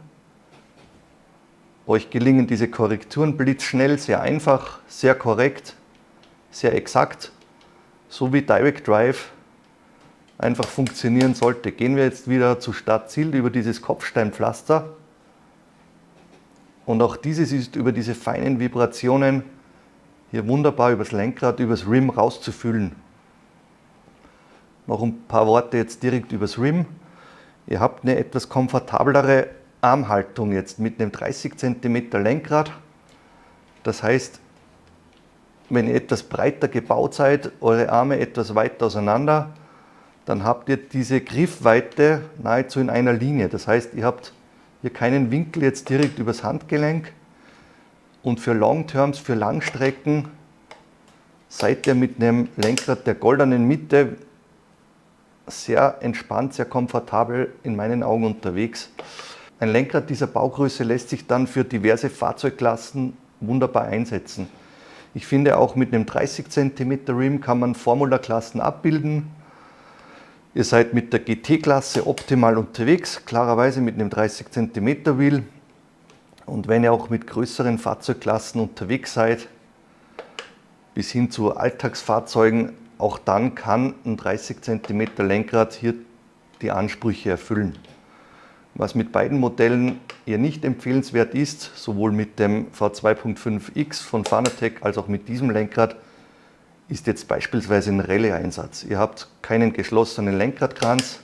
euch gelingen diese Korrekturen blitzschnell, sehr einfach, sehr korrekt, sehr exakt, so wie Direct Drive einfach funktionieren sollte. Gehen wir jetzt wieder zu Start-Ziel über dieses Kopfsteinpflaster. Und auch dieses ist über diese feinen Vibrationen hier wunderbar übers Lenkrad, übers Rim rauszufühlen. Noch ein paar Worte jetzt direkt übers Rim. Ihr habt eine etwas komfortablere Armhaltung jetzt mit einem 30 cm Lenkrad. Das heißt, wenn ihr etwas breiter gebaut seid, eure Arme etwas weiter auseinander, dann habt ihr diese Griffweite nahezu in einer Linie. Das heißt, ihr habt hier keinen Winkel jetzt direkt übers Handgelenk. Und für Longterms, für Langstrecken, seid ihr mit einem Lenkrad der goldenen Mitte sehr entspannt, sehr komfortabel in meinen Augen unterwegs. Ein Lenkrad dieser Baugröße lässt sich dann für diverse Fahrzeugklassen wunderbar einsetzen. Ich finde, auch mit einem 30 cm Rim kann man Formula-Klassen abbilden. Ihr seid mit der GT-Klasse optimal unterwegs, klarerweise mit einem 30 cm Wheel. Und wenn ihr auch mit größeren Fahrzeugklassen unterwegs seid, bis hin zu Alltagsfahrzeugen, auch dann kann ein 30 cm Lenkrad hier die Ansprüche erfüllen. Was mit beiden Modellen eher nicht empfehlenswert ist, sowohl mit dem V2.5X von Fanatec als auch mit diesem Lenkrad, ist jetzt beispielsweise ein Rallye-Einsatz. Ihr habt keinen geschlossenen Lenkradkranz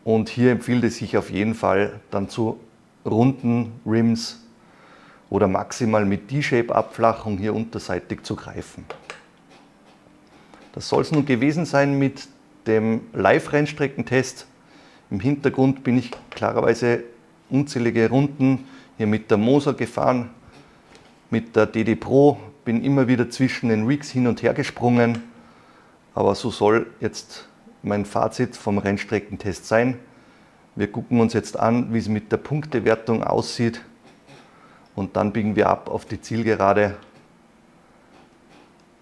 und hier empfiehlt es sich auf jeden Fall dann zu runden Rims oder maximal mit D-Shape-Abflachung hier unterseitig zu greifen. Das soll es nun gewesen sein mit dem Live-Rennstreckentest. Im Hintergrund bin ich klarerweise unzählige Runden hier mit der Moser gefahren, mit der DD Pro, bin immer wieder zwischen den Rigs hin und her gesprungen, aber so soll jetzt mein Fazit vom Rennstreckentest sein. Wir gucken uns jetzt an, wie es mit der Punktewertung aussieht und dann biegen wir ab auf die Zielgerade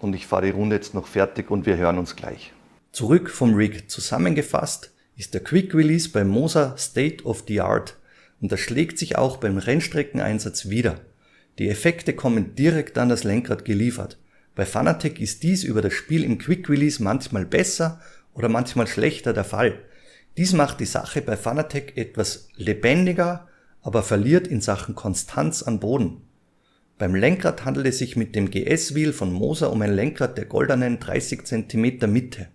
und ich fahre die Runde jetzt noch fertig und wir hören uns gleich. Zurück vom Rig. Zusammengefasst ist der Quick Release beim Moser State of the Art und das schlägt sich auch beim Rennstreckeneinsatz wieder. Die Effekte kommen direkt an das Lenkrad geliefert. Bei Fanatec ist dies über das Spiel im Quick Release manchmal besser oder manchmal schlechter der Fall. Dies macht die Sache bei Fanatec etwas lebendiger, aber verliert in Sachen Konstanz an Boden. Beim Lenkrad handelt es sich mit dem GS-Wheel von Moser um ein Lenkrad der goldenen 30 cm Mitte.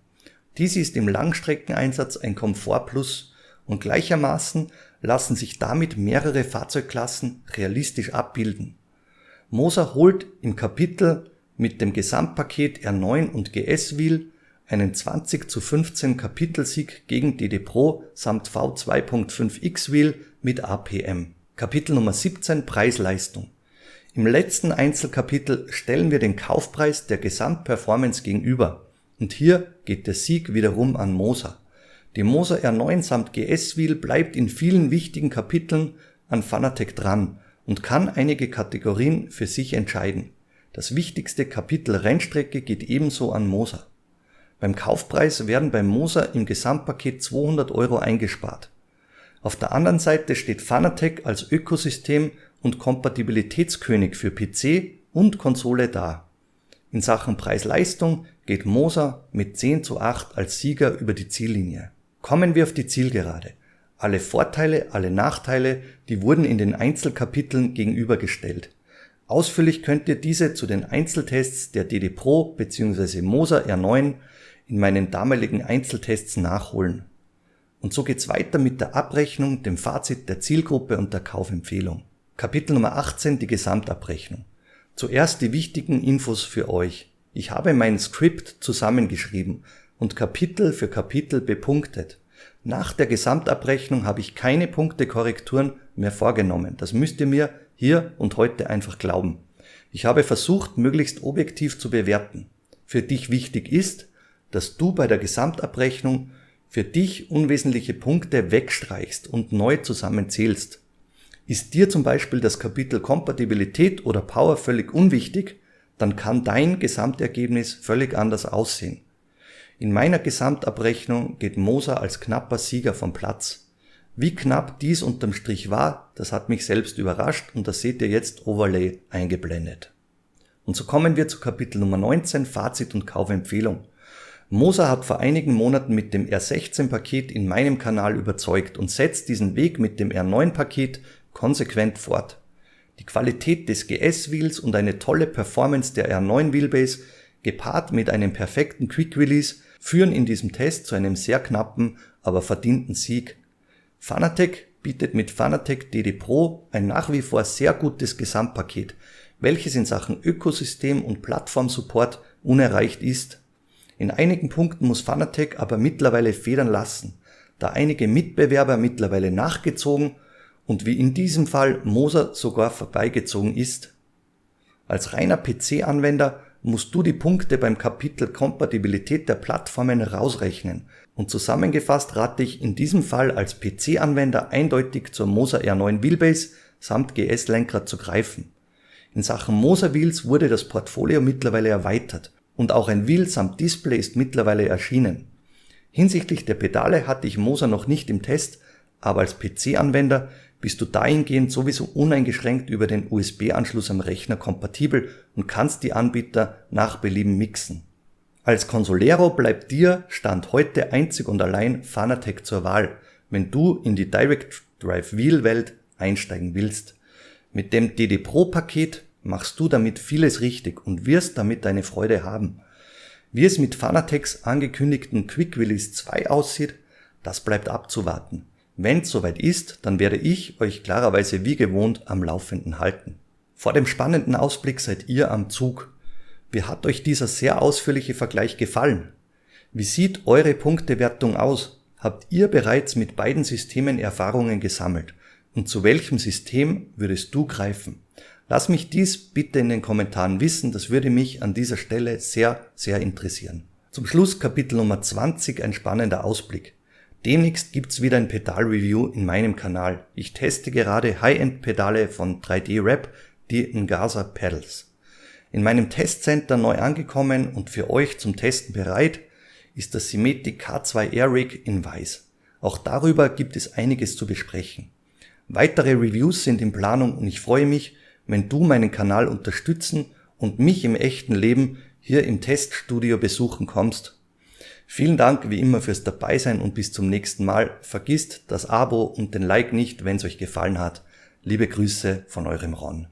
Dies ist im Langstreckeneinsatz ein Komfort-Plus und gleichermaßen lassen sich damit mehrere Fahrzeugklassen realistisch abbilden. Moser holt im Kapitel mit dem Gesamtpaket R9 und GS-Wheel einen 20:15 Kapitelsieg gegen DD Pro samt V2.5X Wheel mit APM. Kapitel Nummer 17 Preis-Leistung. Im letzten Einzelkapitel stellen wir den Kaufpreis der Gesamtperformance gegenüber und hier geht der Sieg wiederum an Moser. Die Moser R9 samt GS-Wheel bleibt in vielen wichtigen Kapiteln an Fanatec dran und kann einige Kategorien für sich entscheiden. Das wichtigste Kapitel Rennstrecke geht ebenso an Moser. Beim Kaufpreis werden beim Moser im Gesamtpaket 200 € eingespart. Auf der anderen Seite steht Fanatec als Ökosystem und Kompatibilitätskönig für PC und Konsole da. In Sachen Preis-Leistung geht Moser mit 10:8 als Sieger über die Ziellinie. Kommen wir auf die Zielgerade. Alle Vorteile, alle Nachteile, die wurden in den Einzelkapiteln gegenübergestellt. Ausführlich könnt ihr diese zu den Einzeltests der DD Pro bzw. Moser R9 in meinen damaligen Einzeltests nachholen. Und so geht's weiter mit der Abrechnung, dem Fazit der Zielgruppe und der Kaufempfehlung. Kapitel Nummer 18, die Gesamtabrechnung. Zuerst die wichtigen Infos für euch. Ich habe mein Skript zusammengeschrieben und Kapitel für Kapitel bepunktet. Nach der Gesamtabrechnung habe ich keine Punktekorrekturen mehr vorgenommen. Das müsst ihr mir hier und heute einfach glauben. Ich habe versucht, möglichst objektiv zu bewerten. Für dich wichtig ist, dass du bei der Gesamtabrechnung für dich unwesentliche Punkte wegstreichst und neu zusammenzählst. Ist dir zum Beispiel das Kapitel Kompatibilität oder Power völlig unwichtig, dann kann dein Gesamtergebnis völlig anders aussehen. In meiner Gesamtabrechnung geht Moser als knapper Sieger vom Platz. Wie knapp dies unterm Strich war, das hat mich selbst überrascht und das seht ihr jetzt Overlay eingeblendet. Und so kommen wir zu Kapitel Nummer 19, Fazit und Kaufempfehlung. Moser hat vor einigen Monaten mit dem R16-Paket in meinem Kanal überzeugt und setzt diesen Weg mit dem R9-Paket konsequent fort. Die Qualität des GS-Wheels und eine tolle Performance der R9 Wheelbase gepaart mit einem perfekten Quick Release führen in diesem Test zu einem sehr knappen, aber verdienten Sieg. Fanatec bietet mit Fanatec DD Pro ein nach wie vor sehr gutes Gesamtpaket, welches in Sachen Ökosystem und Plattformsupport unerreicht ist. In einigen Punkten muss Fanatec aber mittlerweile federn lassen, da einige Mitbewerber mittlerweile nachgezogen und wie in diesem Fall Moser sogar vorbeigezogen ist. Als reiner PC-Anwender musst du die Punkte beim Kapitel Kompatibilität der Plattformen rausrechnen und zusammengefasst rate ich in diesem Fall als PC-Anwender eindeutig zur Moser R9 Wheelbase samt GS-Lenkrad zu greifen. In Sachen Moser Wheels wurde das Portfolio mittlerweile erweitert und auch ein Wheel samt Display ist mittlerweile erschienen. Hinsichtlich der Pedale hatte ich Moser noch nicht im Test, aber als PC-Anwender bist du dahingehend sowieso uneingeschränkt über den USB-Anschluss am Rechner kompatibel und kannst die Anbieter nach Belieben mixen. Als Consolero bleibt dir Stand heute einzig und allein Fanatec zur Wahl, wenn du in die Direct Drive Wheel Welt einsteigen willst. Mit dem DD Pro Paket machst du damit vieles richtig und wirst damit deine Freude haben. Wie es mit Fanatecs angekündigten Quick Release 2 aussieht, das bleibt abzuwarten. Wenn es soweit ist, dann werde ich euch klarerweise wie gewohnt am Laufenden halten. Vor dem spannenden Ausblick seid ihr am Zug. Wie hat euch dieser sehr ausführliche Vergleich gefallen? Wie sieht eure Punktewertung aus? Habt ihr bereits mit beiden Systemen Erfahrungen gesammelt? Und zu welchem System würdest du greifen? Lass mich dies bitte in den Kommentaren wissen, das würde mich an dieser Stelle sehr, sehr interessieren. Zum Schluss Kapitel Nummer 20, ein spannender Ausblick. Demnächst gibt's wieder ein Pedal-Review in meinem Kanal. Ich teste gerade High-End-Pedale von 3D-Rap, die Ngasa Pedals. In meinem Testcenter neu angekommen und für euch zum Testen bereit ist das Simetic K2 Air Rig in Weiß. Auch darüber gibt es einiges zu besprechen. Weitere Reviews sind in Planung und ich freue mich, wenn du meinen Kanal unterstützen und mich im echten Leben hier im Teststudio besuchen kommst. Vielen Dank wie immer fürs Dabeisein und bis zum nächsten Mal. Vergisst das Abo und den Like nicht, wenn es euch gefallen hat. Liebe Grüße von eurem Ron.